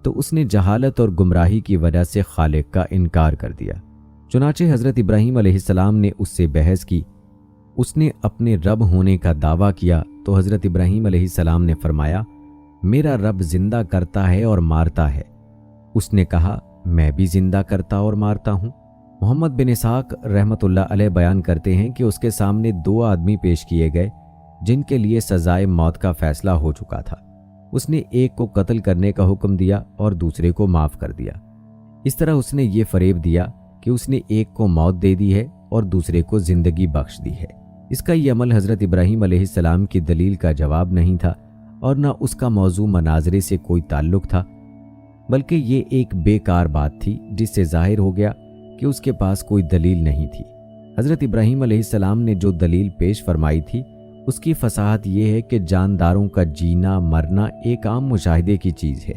तो उसने जहालत और गुमराही की वजह से खालिक का इनकार कर दिया। चुनाचे हज़रत इब्राहीम अलैहिस्सलाम ने उससे बहस की। उसने अपने रब होने का दावा किया तो हज़रत इब्राहीम अलैहिस्सलाम ने फरमाया मेरा रब जिंदा करता है और मारता है। उसने कहा मैं भी जिंदा करता और मारता हूँ। मोहम्मद बिन इसहाक रहमतुल्लाह अलैह बयान करते हैं कि उसके सामने 2 आदमी पेश किए गए जिनके लिए सजाए मौत का फैसला हो चुका था। उसने एक को कत्ल करने का हुक्म दिया और दूसरे को माफ कर दिया। इस तरह उसने ये फरेब दिया कि उसने एक को मौत दे दी है और दूसरे को जिंदगी बख्श दी है। इसका ये अमल हज़रत इब्राहीम अलैहिस्सलाम की दलील का जवाब नहीं था और न उसका मौजू मनाजरे से कोई ताल्लुक था, बल्कि ये एक बेकार बात थी जिससे जाहिर हो गया कि उसके पास कोई दलील नहीं थी। हज़रत इब्राहीम अलैहिस्सलाम ने जो दलील पेश फरमाई थी उसकी फसाहत ये है कि जानदारों का जीना मरना एक आम मुशाहिदे की चीज़ है।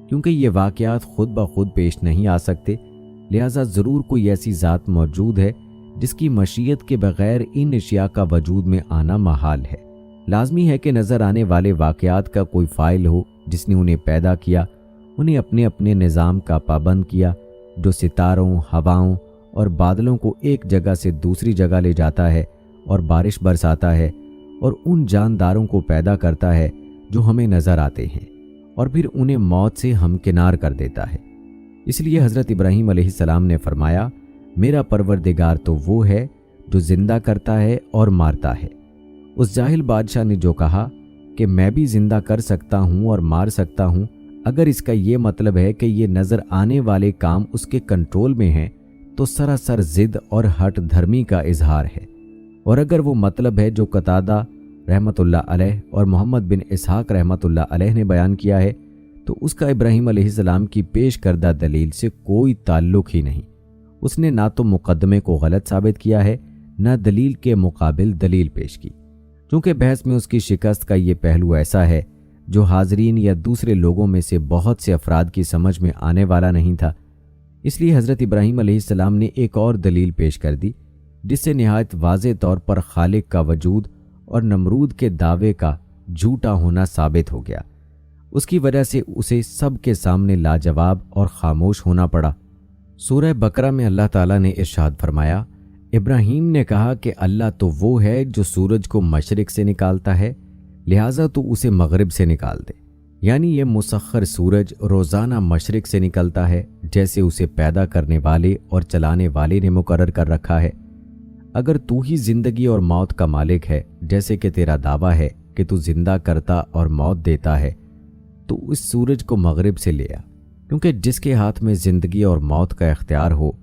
क्योंकि ये वाक़यात खुद ब खुद पेश नहीं आ सकते, लिहाजा ज़रूर कोई ऐसी ज़ात मौजूद है जिसकी मशीयत के बगैर इन अशिया का वजूद में आना महाल है। लाजमी है कि नज़र आने वाले वाक़यात का कोई फ़ाइल हो जिसने उन्हें पैदा किया, उन्हें अपने अपने निज़ाम का पाबंद किया, जो सितारों, हवाओं और बादलों को एक जगह से दूसरी जगह ले जाता है और बारिश बरसाता है और उन जानदारों को पैदा करता है जो हमें नज़र आते हैं और फिर उन्हें मौत से हमकिनार कर देता है। इसलिए हज़रत इब्राहीम अलैहिस्सलाम ने फरमाया मेरा परवरदिगार तो वो है जो ज़िंदा करता है और मारता है। उस जाहिल बादशाह ने जो कहा कि मैं भी ज़िंदा कर सकता हूँ और मार सकता हूँ, अगर इसका ये मतलब है कि ये नज़र आने वाले काम उसके कंट्रोल में हैं तो सरासर ज़िद और हट धर्मी का इजहार है। और अगर वो मतलब है जो कतादा रहमतुल्लाह अलैह और मोहम्मद बिन इसहाक रहमतुल्लाह अलैह ने बयान किया है तो उसका इब्राहीम अलैहिस्सलाम की पेश करदा दलील से कोई ताल्लुक ही नहीं। उसने ना तो मुकदमे को गलत साबित किया है, ना दलील के मुकाबिल दलील पेश की। चूँकि बहस में उसकी शिकस्त का ये पहलू ऐसा है जो हाजरीन या दूसरे लोगों में से बहुत से अफराद की समझ में आने वाला नहीं था, इसलिए हज़रत इब्राहीम अलैहिस्सलाम ने एक और दलील पेश कर दी जिससे निहायत वाज़े तौर पर खालिक का वजूद और नमरूद के दावे का झूठा होना साबित हो गया। उसकी वजह से उसे सबके सामने लाजवाब और खामोश होना पड़ा। सूरह बकरा में अल्लाह ताला ने इरशाद फरमाया, इब्राहीम ने कहा कि अल्लाह तो वो है जो सूरज को मशरिक से निकालता है, लिहाजा तो उसे मगरिब से निकाल दे। यानी ये मुसख्खर सूरज रोज़ाना मशरिक से निकलता है जैसे उसे पैदा करने वाले और चलाने वाले ने मुकर्रर कर रखा है। अगर तू ही जिंदगी और मौत का मालिक है जैसे कि तेरा दावा है कि तू जिंदा करता और मौत देता है, तो इस सूरज को मगरिब से ले आ, क्योंकि जिसके हाथ में जिंदगी और मौत का इख्तियार हो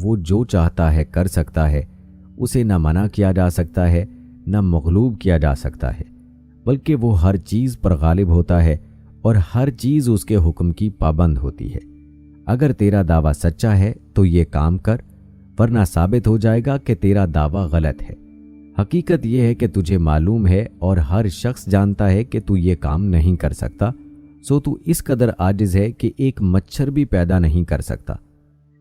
وہ جو چاہتا ہے کر سکتا ہے، اسے نہ منع کیا جا سکتا ہے نہ مغلوب کیا جا سکتا ہے، بلکہ وہ ہر چیز پر غالب ہوتا ہے اور ہر چیز اس کے حکم کی پابند ہوتی ہے۔ اگر تیرا دعویٰ سچا ہے تو یہ کام کر، ورنہ ثابت ہو جائے گا کہ تیرا دعویٰ غلط ہے۔ حقیقت یہ ہے کہ تجھے معلوم ہے اور ہر شخص جانتا ہے کہ تو یہ کام نہیں کر سکتا، سو تو اس قدر عاجز ہے کہ ایک مچھر بھی پیدا نہیں کر سکتا۔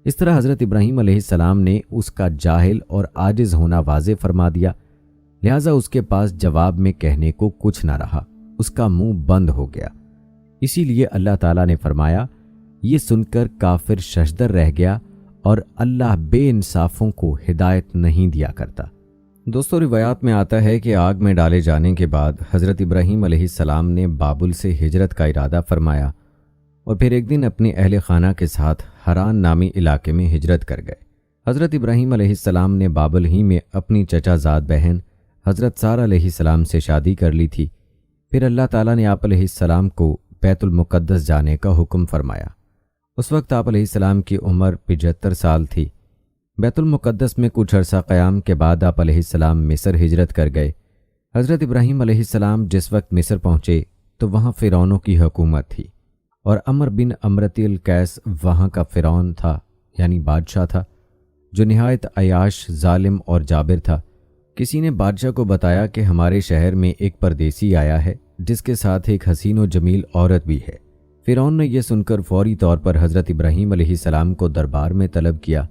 اس طرح حضرت ابراہیم علیہ السلام نے اس کا جاہل اور عاجز ہونا واضح فرما دیا، لہٰذا اس کے پاس جواب میں کہنے کو کچھ نہ رہا، اس کا منہ بند ہو گیا۔ اسی لیے اللہ تعالیٰ نے فرمایا، یہ سن کر کافر ششدر رہ گیا اور اللہ بے انصافوں کو ہدایت نہیں دیا کرتا۔ دوستو، روایات میں آتا ہے کہ آگ میں ڈالے جانے کے بعد حضرت ابراہیم علیہ السلام نے بابل سے ہجرت کا ارادہ فرمایا اور پھر ایک دن اپنے اہل خانہ کے ساتھ حران نامی علاقے میں ہجرت کر گئے۔ حضرت ابراہیم علیہ السلام نے بابل ہی میں اپنی چچا زاد بہن حضرت سارہ علیہ السلام سے شادی کر لی تھی۔ پھر اللہ تعالیٰ نے آپ علیہ السلام کو بیت المقدس جانے کا حکم فرمایا۔ اس وقت آپ علیہ السلام کی عمر 75 سال تھی۔ بیت المقدس میں کچھ عرصہ قیام کے بعد آپ علیہ السلام مصر ہجرت کر گئے۔ حضرت ابراہیم علیہ السلام جس وقت مصر پہنچے تو وہاں فرعونوں کی حکومت تھی اور عمر بن امرتی القیس وہاں کا فرعون تھا، یعنی بادشاہ تھا، جو نہایت عیاش، ظالم اور جابر تھا۔ کسی نے بادشاہ کو بتایا کہ ہمارے شہر میں ایک پردیسی آیا ہے جس کے ساتھ ایک حسین و جمیل عورت بھی ہے۔ فرعون نے یہ سن کر فوری طور پر حضرت ابراہیم علیہ السلام کو دربار میں طلب کیا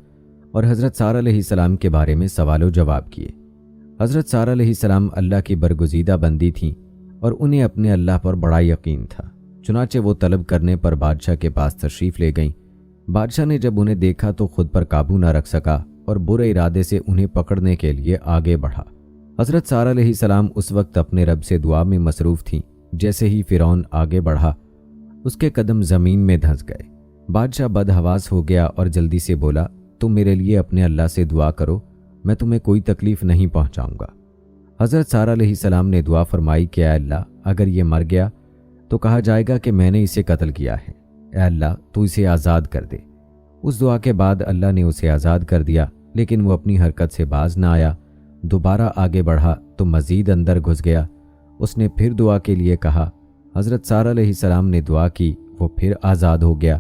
اور حضرت سارہ علیہ السلام کے بارے میں سوال و جواب کیے۔ حضرت سارہ علیہ السلام اللہ کی برگزیدہ بندی تھیں اور انہیں اپنے اللہ پر بڑا یقین تھا، چنانچہ وہ طلب کرنے پر بادشاہ کے پاس تشریف لے گئیں۔ بادشاہ نے جب انہیں دیکھا تو خود پر قابو نہ رکھ سکا اور برے ارادے سے انہیں پکڑنے کے لیے آگے بڑھا۔ حضرت سارہ علیہ السلام اس وقت اپنے رب سے دعا میں مصروف تھیں۔ جیسے ہی فرعون آگے بڑھا، اس کے قدم زمین میں دھنس گئے۔ بادشاہ بدحواس ہو گیا اور جلدی سے بولا، تم میرے لیے اپنے اللہ سے دعا کرو، میں تمہیں کوئی تکلیف نہیں پہنچاؤں گا۔ حضرت سارہ علیہ السلام نے دعا فرمائی کہ اے اللہ، اگر یہ مر گیا تو کہا جائے گا کہ میں نے اسے قتل کیا ہے، اے اللہ تو اسے آزاد کر دے۔ اس دعا کے بعد اللہ نے اسے آزاد کر دیا، لیکن وہ اپنی حرکت سے باز نہ آیا۔ دوبارہ آگے بڑھا تو مزید اندر گھس گیا۔ اس نے پھر دعا کے لیے کہا، حضرت سارہ علیہ السلام نے دعا کی، وہ پھر آزاد ہو گیا۔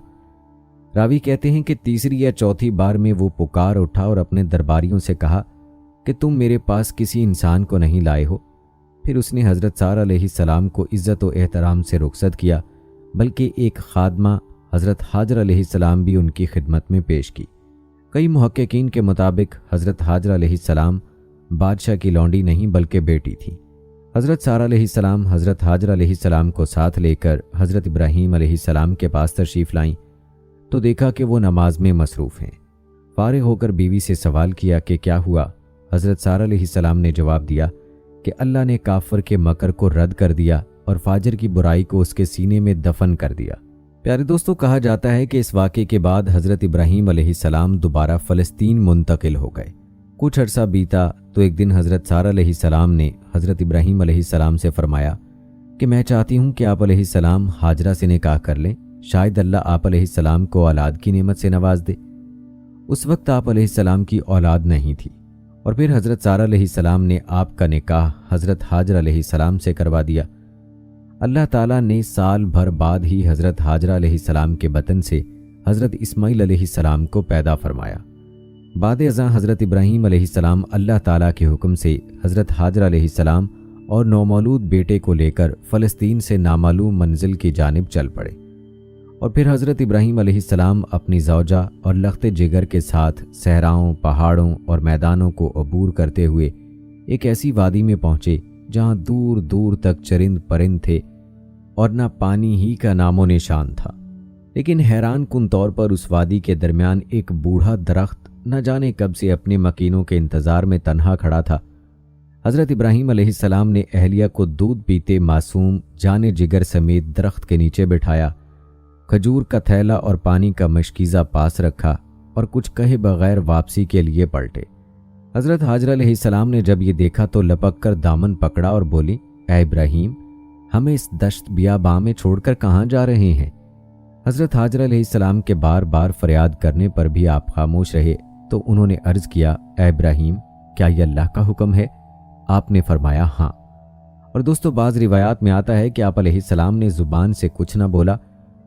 راوی کہتے ہیں کہ تیسری یا چوتھی بار میں وہ پکار اٹھا اور اپنے درباریوں سے کہا کہ تم میرے پاس کسی انسان کو نہیں لائے ہو۔ پھر اس نے حضرت سارہ علیہ السلام کو عزت و احترام سے رخصت کیا، بلکہ ایک خادمہ حضرت حاجر علیہ السلام بھی ان کی خدمت میں پیش کی۔ کئی محققین کے مطابق حضرت حاجر علیہ السلام بادشاہ کی لونڈی نہیں بلکہ بیٹی تھی۔ حضرت سارہ علیہ السلام حضرت حاجر علیہ السلام کو ساتھ لے کر حضرت ابراہیم علیہ السلام کے پاس تشریف لائیں تو دیکھا کہ وہ نماز میں مصروف ہیں۔ فارغ ہو کر بیوی سے سوال کیا کہ کیا ہوا؟ حضرت سارہ علیہ السلام نے جواب دیا کہ اللہ نے کافر کے مکر کو رد کر دیا اور فاجر کی برائی کو اس کے سینے میں دفن کر دیا۔ پیارے دوستو، کہا جاتا ہے کہ اس واقعے کے بعد حضرت ابراہیم علیہ السلام دوبارہ فلسطین منتقل ہو گئے۔ کچھ عرصہ بیتا تو ایک دن حضرت سارہ علیہ السلام نے حضرت ابراہیم علیہ السلام سے فرمایا کہ میں چاہتی ہوں کہ آپ علیہ السلام حاجرہ سے نکاح کر لیں، شاید اللہ آپ علیہ السلام کو اولاد کی نعمت سے نواز دے۔ اس وقت آپ علیہ السلام کی اولاد نہیں تھی اور پھر حضرت سارہ علیہ السلام نے آپ کا نکاح حضرت حاجر علیہ السلام سے کروا دیا۔ اللہ تعالیٰ نے سال بھر بعد ہی حضرت حاجرہ علیہ السلام کے بطن سے حضرت اسماعیل علیہ السلام کو پیدا فرمایا۔ بعد ازاں حضرت ابراہیم علیہ السلام اللہ تعالیٰ کے حکم سے حضرت حاجرہ علیہ السلام اور نومولود بیٹے کو لے کر فلسطین سے نامعلوم منزل کی جانب چل پڑے، اور پھر حضرت ابراہیم علیہ السلام اپنی زوجہ اور لخت جگر کے ساتھ صحراؤں، پہاڑوں اور میدانوں کو عبور کرتے ہوئے ایک ایسی وادی میں پہنچے جہاں دور دور تک چرند پرند تھے اور نہ پانی ہی کا نام و نشان تھا۔ لیکن حیران کن طور پر اس وادی کے درمیان ایک بوڑھا درخت نہ جانے کب سے اپنے مکینوں کے انتظار میں تنہا کھڑا تھا۔ حضرت ابراہیم علیہ السلام نے اہلیہ کو دودھ پیتے معصوم جان جگر سمیت درخت کے نیچے بٹھایا، کھجور کا تھیلا اور پانی کا مشکیزہ پاس رکھا اور کچھ کہے بغیر واپسی کے لیے پلٹے۔ حضرت حاجرہ علیہ السلام نے جب یہ دیکھا تو لپک کر دامن پکڑا اور بولی، اے ابراہیم، ہمیں اس دشت بیاباں میں چھوڑ کر کہاں جا رہے ہیں؟ حضرت حاجرہ علیہ السلام کے بار بار فریاد کرنے پر بھی آپ خاموش رہے، तो उन्होंने अर्ज किया, ए इब्राहीम, क्या यह अल्लाह का हुक्म है? आपने फरमाया हाँ। और दोस्तों, बाज़ रिवायात में आता है कि आप अलैहिस्सलाम ने ज़ुबान से कुछ ना बोला,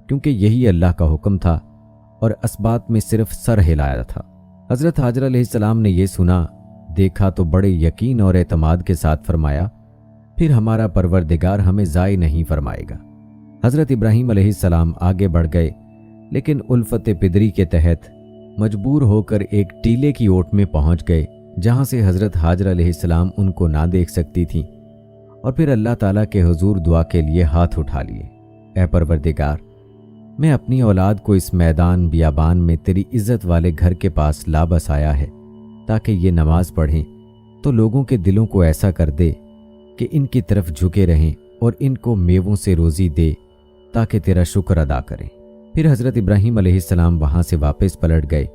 क्योंकि यही अल्लाह का हुक्म था, और असबात में सिर्फ सर हिलाया था। हज़रत हाजरा अलैहिस्सलाम ने यह सुना, देखा तो बड़े यकीन और एतमाद के साथ फरमाया, फिर हमारा परवरदिगार हमें ज़ाय नहीं फरमाएगा। हज़रत इब्राहीम अलैहिस्सलाम आगे बढ़ गए, लेकिन उल्फत पिदरी के तहत मजबूर होकर एक टीले की ओट में पहुंच गए, जहां से हज़रत हाजरा अलैहिस्सलाम उनको ना देख सकती थीं, और फिर अल्लाह ताला के हुजूर दुआ के लिए हाथ उठा लिए। ऐ परवरदिगार, मैं अपनी औलाद को इस मैदान बियाबान में तेरी इज्जत वाले घर के पास ला बसाया है, ताकि ये नमाज पढ़ें तो लोगों के दिलों को ऐसा कर दे कि इनकी तरफ झुके रहें और इनको मेवों से रोज़ी दे, ताकि तेरा शुक्र अदा करें। फिर हज़रत इब्राहीम अलैहिस्सलाम वहाँ से वापस पलट गए।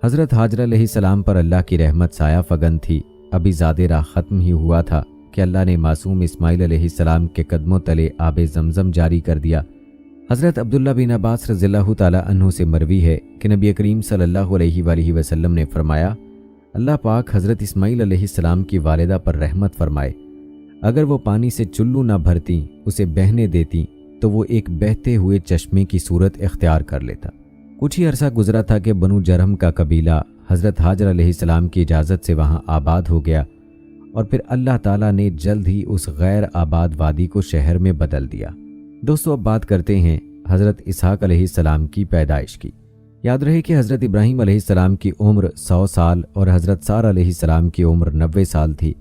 हज़रत हाजरा अलैहिस्सलाम पर अल्लाह की रहमत साया फगन थी। अभी ज़ादेरा ख़त्म ही हुआ था कि अल्लाह ने मासूम इस्माइल अलैहिस्सलाम के कदमों तले आबे ज़मज़म जारी कर दिया। हज़रत अब्दुल्ला बिन अब्बास रज़ियल्लाहु ताला अन्हु से मरवी है कि नबी करीम सल्लल्लाहु अलैहि वसल्लम ने फरमाया, अल्लाह पाक हज़रत इस्माइल अलैहिस्सलाम की वालिदा पर रहमत फरमाए, अगर वो पानी से चुल्लू ना भरती, उसे बहने देती, तो वो एक बहते हुए चश्मे की सूरत इख्तियार कर लेता। कुछ ही अरसा गुजरा था कि बनु जरहम का कबीला हज़रत हाजरा अलैहिस्सलाम की इजाज़त से वहाँ आबाद हो गया, और फिर अल्लाह ताला ने जल्द ही उस गैर आबाद वादी को शहर में बदल दिया। दोस्तों, अब बात करते हैं हज़रत इसहाक अलैहिस्सलाम की पैदाइश की। याद रहे कि हज़रत इब्राहीम अलैहिस्सलाम की उम्र 100 साल और हज़रत सारा अलैहिस्सलाम की उम्र 90 साल थी,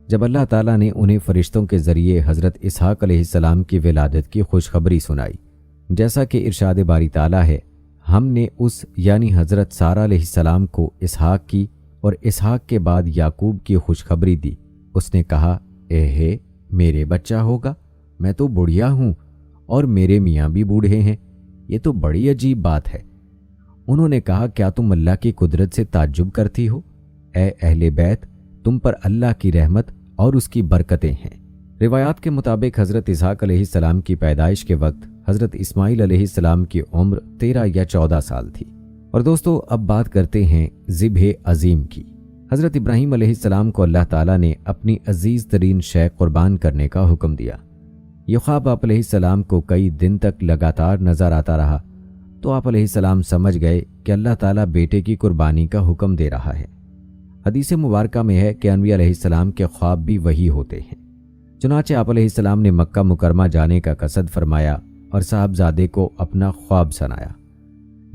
जब अल्लाह ताला ने उन्हें फरिश्तों के ज़रिए हज़रत इसहाक अलैहिस्सलाम की विलादत की खुशखबरी सुनाई। जैसा कि इरशाद बारी ताला है, हमने उस यानी हज़रत सारा अलैहिस्सलाम को इसहाक की और इसहाक के बाद याकूब की खुशखबरी दी। उसने कहा, एहे, मेरे बच्चा होगा, मैं तो बुढ़िया हूँ और मेरे मियाँ भी बूढ़े हैं, ये तो बड़ी अजीब बात है। उन्होंने कहा, क्या तुम अल्लाह की कुदरत से ताज्जुब करती हो? ए अहले बैत, तुम पर अल्लाह की रहमत और उसकी बरकतें हैं। रिवायात के मुताबिक हज़रत इसहाक अलैहिस्सलाम की पैदाइश के वक्त हज़रत इस्माइल अलैहिस्सलाम की उम्र 13 या 14 साल थी। और दोस्तों, अब बात करते हैं ज़िब्ह अज़ीम की। हज़रत इब्राहीम अलैहिस्सलाम को अल्लाह ताला ने अपनी अजीज़ तरीन शै कुर्बान करने का हुक्म दिया। ये ख्वाब आप अलैहिस्सलाम को कई दिन तक लगातार नज़र आता रहा, तो आप अलैहिस्सलाम समझ गए कि अल्लाह ताला बेटे की कुर्बानी का हुक्म दे रहा है। हदीस मुबारका में है कि अनबिया अलैहिस्सलाम के ख्वाब भी वही होते हैं। चुनाचे आप अलैहिस्सलाम ने मक्का मुकरमा जाने का कसद फरमाया और साहबजादे को अपना ख्वाब सुनाया।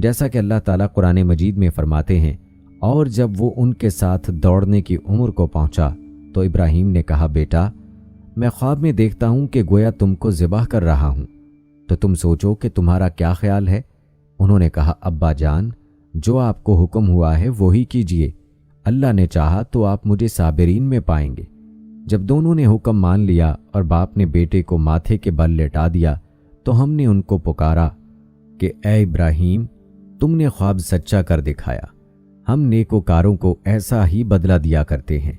जैसा कि अल्लाह ताला कुरान मजीद में फरमाते हैं, और जब वो उनके साथ दौड़ने की उम्र को पहुंचा तो इब्राहीम ने कहा, बेटा, मैं ख्वाब में देखता हूं कि गोया तुमको ज़िबाह कर रहा हूं, तो तुम सोचो कि तुम्हारा क्या ख्याल है? उन्होंने कहा, अब्बा जान, जो आपको हुक्म हुआ है वही कीजिए, अल्लाह ने चाहा तो आप मुझे साबिरीन में पाएंगे। जब दोनों ने हुक्म मान लिया और बाप ने बेटे को माथे के बल लेटा दिया, तो हमने उनको पुकारा कि ए इब्राहीम, तुमने ख्वाब सच्चा कर दिखाया, हम नेकोकारों को ऐसा ही बदला दिया करते हैं।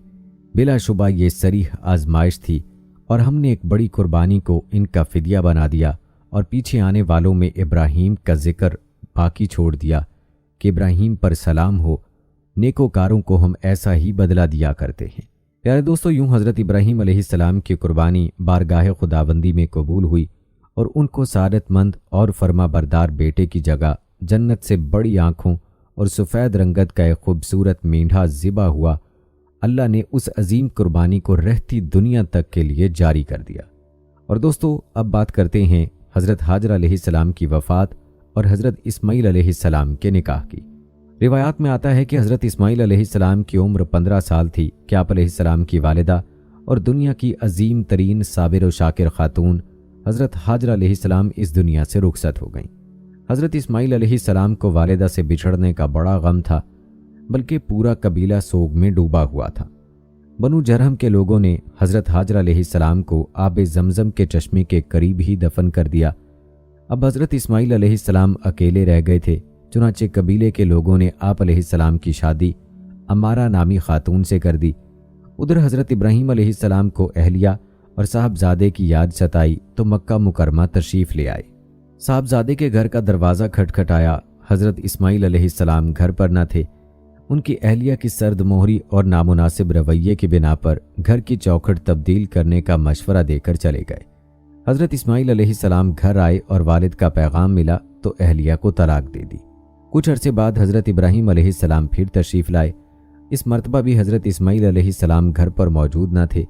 बिलाशुबा ये सरीह आजमाइश थी और हमने एक बड़ी कुर्बानी को इनका फिदिया बना दिया और पीछे आने वालों में इब्राहीम का जिक्र बाकी छोड़ दिया कि इब्राहीम पर सलाम हो, नेकोकारों को हम ऐसा ही बदला दिया करते हैं। प्यारे दोस्तों, यूं हज़रत इब्राहीम अलैहिस्सलाम की कुर्बानी बारगाह खुदाबंदी में कबूल हुई और उनको सादतमंद और फरमा बरदार बेटे की जगह जन्नत से बड़ी आँखों और सफ़ेद रंगत का एक खूबसूरत मेंढा ज़िबा हुआ। अल्लाह ने उस अजीम कुर्बानी को रहती दुनिया तक के लिए जारी कर दिया। और दोस्तों, अब बात करते हैं हज़रत हाजरा अलैहिस्सलाम की वफ़ात और हज़रत इस्माइल अलैहिस्सलाम के निकाह की। रिवायात में आता है कि हज़रत इस्माइल अलैहिस्सलाम की उम्र 15 साल थी कि आप अलैहिस्सलाम की वालिदा और दुनिया की अजीम तरीन साबिर व शाकिर खातून हज़रत हाजरा अलैहिस्सलाम इस दुनिया से रुखसत हो गईं। हज़रत इस्माइल अलैहिस्सलाम को वालिदा से बिछड़ने का बड़ा गम था, बल्कि पूरा कबीला सोग में डूबा हुआ था। बनु जरहम के लोगों ने हज़रत हाजरा अलैहिस्सलाम को आबे ज़मज़म के चश्मे के करीब ही दफन कर दिया। अब हज़रत इस्माइल अलैहिस्सलाम अकेले रह गए थे। चुनाचे कबीले के लोगों ने आप अलैहिस्सलाम की शादी अमारा नामी खातून से कर दी। उधर हज़रत इब्राहीम अलैहिस्सलाम को अहलिया और साहबजादे की याद सताई तो मक्का मुकरमा तशरीफ़ ले आए। साहबजादे के घर का दरवाज़ा खटखटाया। हज़रत इस्माइल अलैहिस्सलाम घर पर न थे। ان کی اہلیہ کی سرد مہری اور نامناسب رویے کی بنا پر گھر کی چوکھٹ تبدیل کرنے کا مشورہ دے کر چلے گئے۔ حضرت اسماعیل علیہ السلام گھر آئے اور والد کا پیغام ملا تو اہلیہ کو طلاق دے دی۔ کچھ عرصے بعد حضرت ابراہیم علیہ السلام پھر تشریف لائے۔ اس مرتبہ بھی حضرت اسماعیل علیہ السلام گھر پر موجود نہ تھے۔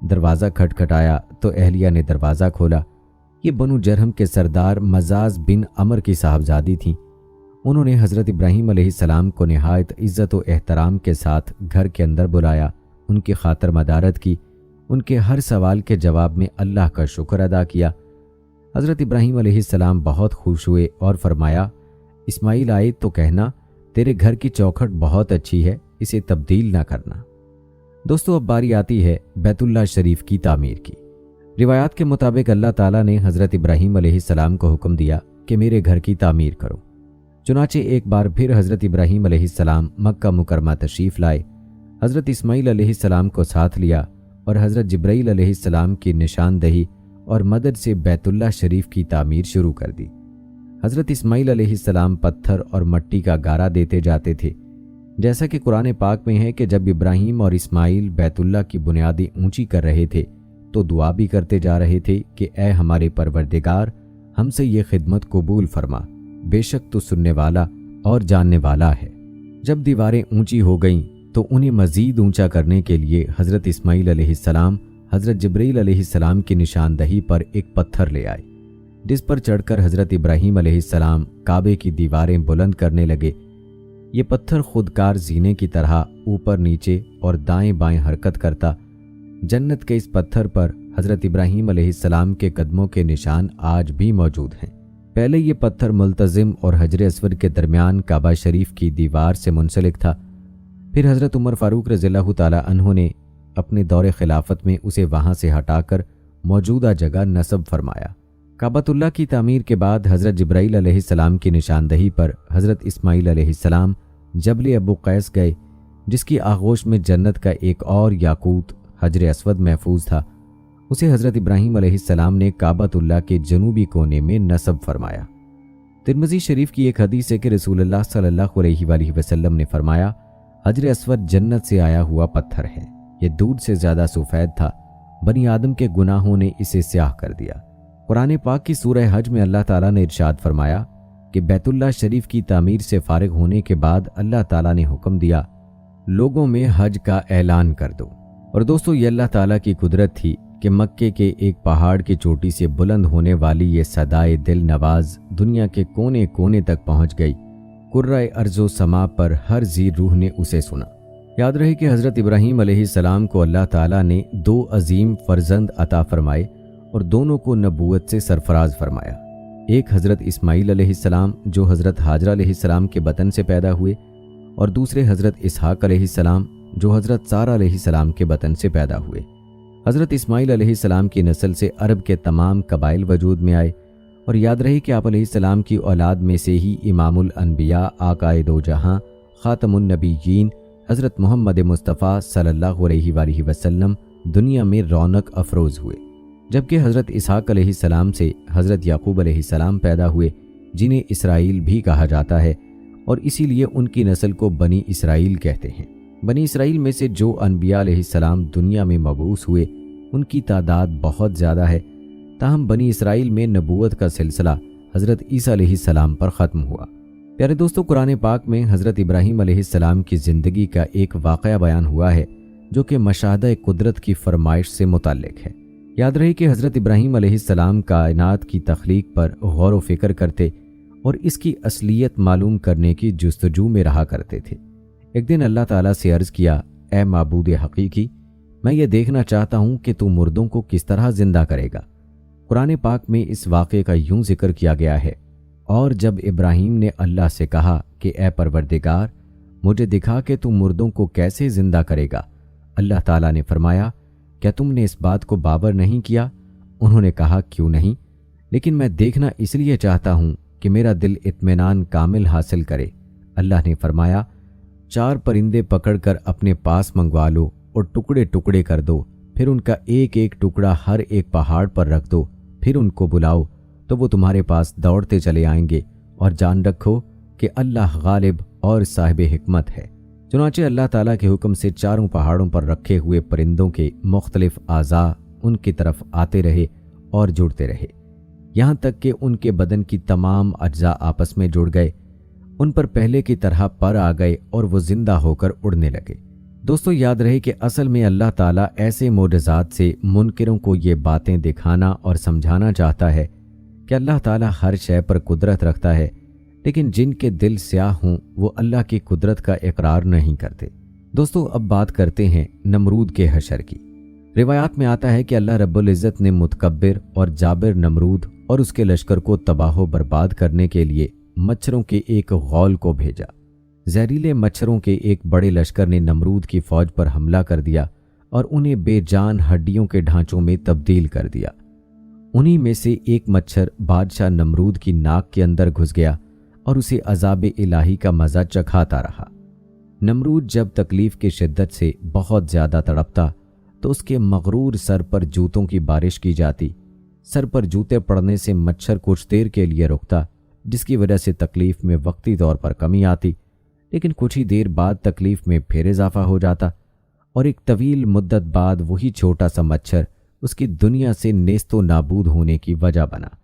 دروازہ کھٹکھٹایا تو اہلیہ نے دروازہ کھولا۔ یہ بنو جرہم کے سردار مزاز بن عمر کی صاحبزادی تھیں۔ انہوں نے حضرت ابراہیم علیہ السلام کو نہایت عزت و احترام کے ساتھ گھر کے اندر بلایا، ان کی خاطر مدارت کی، ان کے ہر سوال کے جواب میں اللہ کا شکر ادا کیا۔ حضرت ابراہیم علیہ السلام بہت خوش ہوئے اور فرمایا، اسماعیل آئے تو کہنا تیرے گھر کی چوکھٹ بہت اچھی ہے، اسے تبدیل نہ کرنا۔ دوستو، اب باری آتی ہے بیت اللہ شریف کی تعمیر کی۔ روایات کے مطابق اللہ تعالیٰ نے حضرت ابراہیم علیہ السلام کو حکم دیا کہ میرے گھر کی تعمیر کرو۔ چنانچہ ایک بار پھر حضرت ابراہیم علیہ السلام مکہ مکرمہ تشریف لائے، حضرت اسماعیل علیہ السلام کو ساتھ لیا اور حضرت جبرائیل علیہ السلام کی نشاندہی اور مدد سے بیت اللہ شریف کی تعمیر شروع کر دی۔ حضرت اسماعیل علیہ السلام پتھر اور مٹی کا گارا دیتے جاتے تھے، جیسا کہ قرآن پاک میں ہے کہ جب ابراہیم اور اسماعیل بیت اللہ کی بنیادیں اونچی کر رہے تھے تو دعا بھی کرتے جا رہے تھے کہ اے ہمارے پروردگار، ہم سے یہ خدمت قبول فرما، بے شک تو سننے والا اور جاننے والا ہے۔ جب دیواریں اونچی ہو گئیں تو انہیں مزید اونچا کرنے کے لیے حضرت اسماعیل علیہ السلام حضرت جبرائیل علیہ السلام کی نشاندہی پر ایک پتھر لے آئے، جس پر چڑھ کر حضرت ابراہیم علیہ السلام کعبے کی دیواریں بلند کرنے لگے۔ یہ پتھر خودکار زینے کی طرح اوپر نیچے اور دائیں بائیں حرکت کرتا۔ جنت کے اس پتھر پر حضرت ابراہیم علیہ السلام کے قدموں کے نشان آج بھی موجود ہیں۔ پہلے یہ پتھر ملتزم اور حجر اسود کے درمیان کعبہ شریف کی دیوار سے منسلک تھا، پھر حضرت عمر فاروق رضی اللہ تعالی عنہ نے اپنے دور خلافت میں اسے وہاں سے ہٹا کر موجودہ جگہ نصب فرمایا۔ کعبۃ اللہ کی تعمیر کے بعد حضرت جبرائیل علیہ السلام کی نشاندہی پر حضرت اسماعیل علیہ السلام جبل ابو قیس گئے، جس کی آغوش میں جنت کا ایک اور یاقوت حجر اسود محفوظ تھا۔ اسے حضرت ابراہیم علیہ السلام نے کعبۃ اللہ کے جنوبی کونے میں نصب فرمایا۔ ترمذی شریف کی ایک حدیث ہے کہ رسول اللہ صلی اللہ علیہ وآلہ وسلم نے فرمایا، حجر اسود جنت سے آیا ہوا پتھر ہے، یہ دودھ سے زیادہ سفید تھا، بنی آدم کے گناہوں نے اسے سیاہ کر دیا۔ قرآن پاک کی سورہ حج میں اللہ تعالیٰ نے ارشاد فرمایا کہ بیت اللہ شریف کی تعمیر سے فارغ ہونے کے بعد اللہ تعالیٰ نے حکم دیا، لوگوں میں حج کا اعلان کر دو۔ اور دوستو، یہ اللہ تعالیٰ کی قدرت تھی کہ مکے کے ایک پہاڑ کی چوٹی سے بلند ہونے والی یہ صدائے دل نواز دنیا کے کونے کونے تک پہنچ گئی۔ کرۂ ارض و سما پر ہر ذی روح نے اسے سنا۔ یاد رہے کہ حضرت ابراہیم علیہ السلام کو اللہ تعالیٰ نے 2 عظیم فرزند عطا فرمائے اور دونوں کو نبوت سے سرفراز فرمایا۔ ایک حضرت اسماعیل علیہ السلام جو حضرت ہاجرہ علیہ السلام کے بطن سے پیدا ہوئے، اور دوسرے حضرت اسحاق علیہ السلام جو حضرت سارہ علیہ السلام کے بطن سے پیدا ہوئے۔ حضرت اسماعیل علیہ السلام کی نسل سے عرب کے تمام قبائل وجود میں آئے، اور یاد رہے کہ آپ علیہ السلام کی اولاد میں سے ہی امام الانبیاء، آقائے دو جہاں، خاتم النبیین حضرت محمد مصطفیٰ صلی اللہ علیہ وآلہ وسلم دنیا میں رونق افروز ہوئے، جبکہ حضرت اسحاق علیہ السلام سے حضرت یعقوب علیہ السلام پیدا ہوئے، جنہیں اسرائیل بھی کہا جاتا ہے، اور اسی لیے ان کی نسل کو بنی اسرائیل کہتے ہیں۔ بنی اسرائیل میں سے جو انبیاء علیہ السلام دنیا میں مبعوث ہوئے ان کی تعداد بہت زیادہ ہے، تاہم بنی اسرائیل میں نبوت کا سلسلہ حضرت عیسیٰ علیہ السلام پر ختم ہوا۔ پیارے دوستو، قرآن پاک میں حضرت ابراہیم علیہ السلام کی زندگی کا ایک واقعہ بیان ہوا ہے جو کہ مشاہدہ قدرت کی فرمائش سے متعلق ہے۔ یاد رہے کہ حضرت ابراہیم علیہ السلام کائنات کی تخلیق پر غور و فکر کرتے اور اس کی اصلیت معلوم کرنے کی جستجو میں رہا کرتے تھے۔ ایک دن اللہ تعالیٰ سے عرض کیا، اے معبود حقیقی، میں یہ دیکھنا چاہتا ہوں کہ تو مردوں کو کس طرح زندہ کرے گا۔ قرآن پاک میں اس واقعے کا یوں ذکر کیا گیا ہے، اور جب ابراہیم نے اللہ سے کہا کہ اے پروردگار، مجھے دکھا کہ تو مردوں کو کیسے زندہ کرے گا، اللہ تعالیٰ نے فرمایا، کیا تم نے اس بات کو باور نہیں کیا؟ انہوں نے کہا، کیوں نہیں، لیکن میں دیکھنا اس لیے چاہتا ہوں کہ میرا دل اطمینان کامل حاصل کرے۔ اللہ نے فرمایا، 4 پرندے پکڑ کر اپنے پاس منگوا لو اور ٹکڑے ٹکڑے کر دو، پھر ان کا ایک ایک ٹکڑا ہر ایک پہاڑ پر رکھ دو، پھر ان کو بلاؤ تو وہ تمہارے پاس دوڑتے چلے آئیں گے، اور جان رکھو کہ اللہ غالب اور صاحب حکمت ہے۔ चुनांचे अल्लाह ताला के हुक्म से चारों पहाड़ों पर रखे हुए परिंदों के मुख्तलिफ आज़ा उनकी तरफ आते रहे और जुड़ते रहे, यहाँ तक कि उनके बदन की तमाम अज्जा आपस में जुड़ गए, उन पर पहले की तरह पर आ गए और वो जिंदा होकर उड़ने लगे। दोस्तों, याद रहे कि असल में अल्लाह ताला ऐसे मोजज़ात से मुनकिरों को ये बातें दिखाना और समझाना चाहता है कि अल्लाह ताला हर शय पर कुदरत रखता है, लेकिन जिनके दिल स्याह हों वो अल्लाह की कुदरत का इकरार नहीं करते। दोस्तों, अब बात करते हैं नमरूद के हशर की। रिवायात में आता है कि अल्लाह रब्बुल इज़्ज़त ने मुतकब्बिर और जाबिर नमरूद और उसके लश्कर को तबाह बर्बाद करने के लिए मच्छरों के एक गौल को भेजा। जहरीले मच्छरों के एक बड़े लश्कर ने नमरूद की फौज पर हमला कर दिया और उन्हें बेजान हड्डियों के ढांचों में तब्दील कर दिया। उन्हीं में से एक मच्छर बादशाह नमरूद की नाक के अंदर घुस गया और उसे अज़ाब इलाही का मज़ा चखाता रहा। नमरूद जब तकलीफ की शिद्दत से बहुत ज़्यादा तड़पता तो उसके मगरूर सर पर जूतों की बारिश की जाती। सर पर जूते पड़ने से मच्छर कुछ देर के लिए रुकता, जिसकी वजह से तकलीफ में वक्ती तौर पर कमी आती, लेकिन कुछ ही देर बाद तकलीफ में फिर इजाफा हो जाता और एक तवील मुद्दत बाद वही छोटा सा मच्छर उसकी दुनिया से नेस्तो नाबूद होने की वजह बना।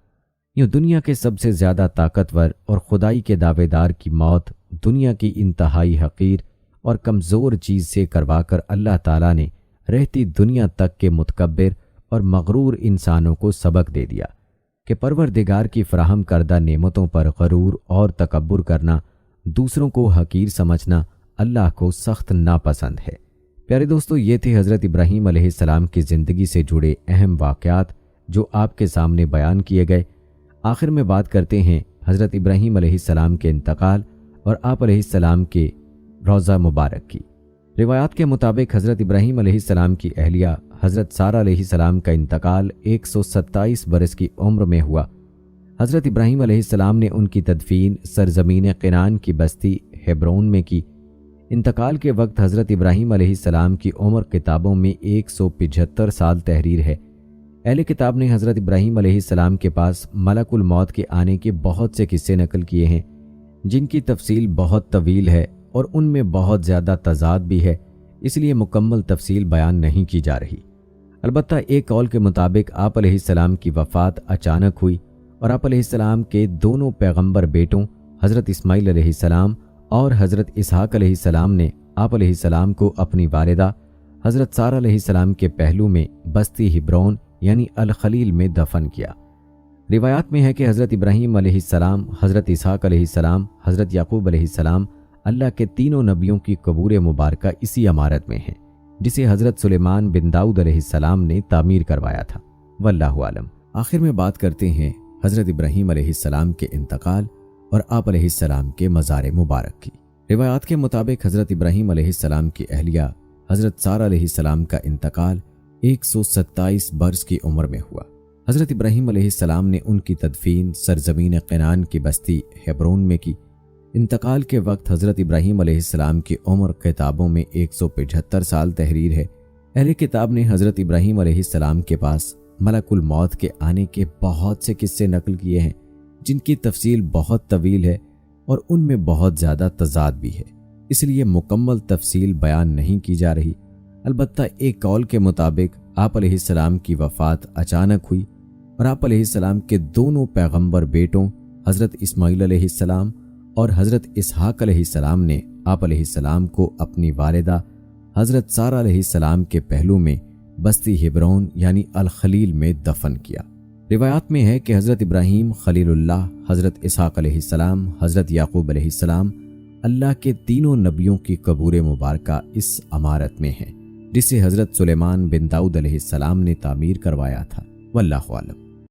यूँ दुनिया के सबसे ज़्यादा ताकतवर और खुदाई के दावेदार की मौत दुनिया की इंतहाई हकीर और कमज़ोर चीज़ से करवाकर अल्लाह ताला ने रहती दुनिया तक के मुतकब्बिर और मगरूर इंसानों को सबक दे दिया कि परवरदिगार की फराहम करदा नेमतों पर गरूर और तकब्बुर करना, दूसरों को हकीर समझना अल्लाह को सख्त नापसंद है। प्यारे दोस्तों, ये थे हज़रत इब्राहीम अलैहिस्सलाम की ज़िंदगी से जुड़े अहम वाक़यात जो आपके सामने बयान किए गए। आखिर में बात करते हैं हज़रत इब्राहीम अलैहिस्सलाम के इंतकाल और आप अलैहिस्सलाम के रोज़ा मुबारक की। रिवायात के मुताबिक हज़रत इब्राहीम अलैहिस्सलाम की अहलिया हज़रत सारा अलैहिस्सलाम का इंतकाल 127 बरस की उम्र में हुआ। हज़रत इब्राहीम अलैहिस्सलाम ने उनकी तदफीन सरज़मीन क़नान की बस्ती हेब्रोन में की। इंतकाल के वक्त हज़रत इब्राहीम अलैहिस्सलाम की उम्र किताबों में 175 साल तहरीर है। अहले किताब ने हज़रत इब्राहीम अलैहिस्सलाम के पास मलकुल मौत के आने के बहुत से किस्से नकल किए हैं, जिनकी तफसील बहुत तवील है और उनमें बहुत ज़्यादा तज़ाद भी है, इसलिए मुकम्मल तफसील बयान नहीं की जा रही। अलबत्ता एक कौल के मुताबिक आप अलैहिस्सलाम की वफ़ात अचानक हुई और आप अलैहिस्सलाम के दोनों पैगंबर बेटों हज़रत इस्माइल अलैहिस्सलाम और हज़रत इसहाक अलैहिस्सलाम ने आप अलैहिस्सलाम को अपनी वालिदा हज़रत सारा अलैहिस्सलाम के पहलू में बस्ती हिब्रोन यानी अल खलील में दफन किया। रिवायात में है कि हज़रत इब्राहीम अलैहिस्सलाम, हज़रत इसहाक अलैहिस्सलाम, हज़रत याकूब अलैहिस्सलाम अल्लाह के तीनों नबियों की कबूर मुबारका इसी इमारत में है, जिसे हज़रत सुलेमान बिन दाऊद अलैहिस्सलाम ने तामीर करवाया था। वल्लाहु आलम। आखिर में बात करते हैं हज़रत इब्राहीम अलैहिस्सलाम के इंतकाल और आप अलैहिस्सलाम के मज़ार मुबारक की। रिवायात के मुताबिक हज़रत इब्राहीम अलैहिस्सलाम की अहलिया हज़रत सारा अलैहिस्सलाम का इंतकाल 127 बरस की उम्र में हुआ। हज़रत इब्राहीम अलैहिस्सलाम ने उनकी तदफीन सरज़मीन क़नान की बस्ती हेब्रोन में की। इंतकाल के वक्त हज़रत इब्राहीम अलैहिस्सलाम की उम्र किताबों में 175 साल तहरीर है। अहले किताब ने हज़रत इब्राहीम अलैहिस्सलाम के पास मलकुल मौत के आने के बहुत से किस्से नकल किए हैं, जिनकी तफसील बहुत तवील है और उनमें बहुत ज़्यादा तज़ाद भी है, इसलिए मुकम्मल तफसील बयान नहीं की जा रही। अलबत्ता एक कौल के मुताबिक आप अलैहिस्सलाम की वफ़ात अचानक हुई और आप अलैहिस्सलाम के दोनों पैगंबर बेटों हज़रत इस्माइल अलैहिस्सलाम और हज़रत इसहाक अलैहिस्सलाम ने आप अलैहिस्सलाम को अपनी वालिदा हज़रत सारा अलैहिस्सलाम के पहलू में बस्ती हिब्रोन यानी अल खलील में दफन किया। रिवायात में है कि हज़रत इब्राहीम खलीलुल्लाह, हज़रत इसहाक अलैहिस्सलाम, हज़रत याकूब अलैहिस्सलाम अल्लाह के तीनों नबियों की कबूर मुबारका इस इमारत में है, जिसे हज़रत सुलेमान बिन दाऊद अलैहिस्सलाम ने तामीर करवाया था। वल्लाहु आलम।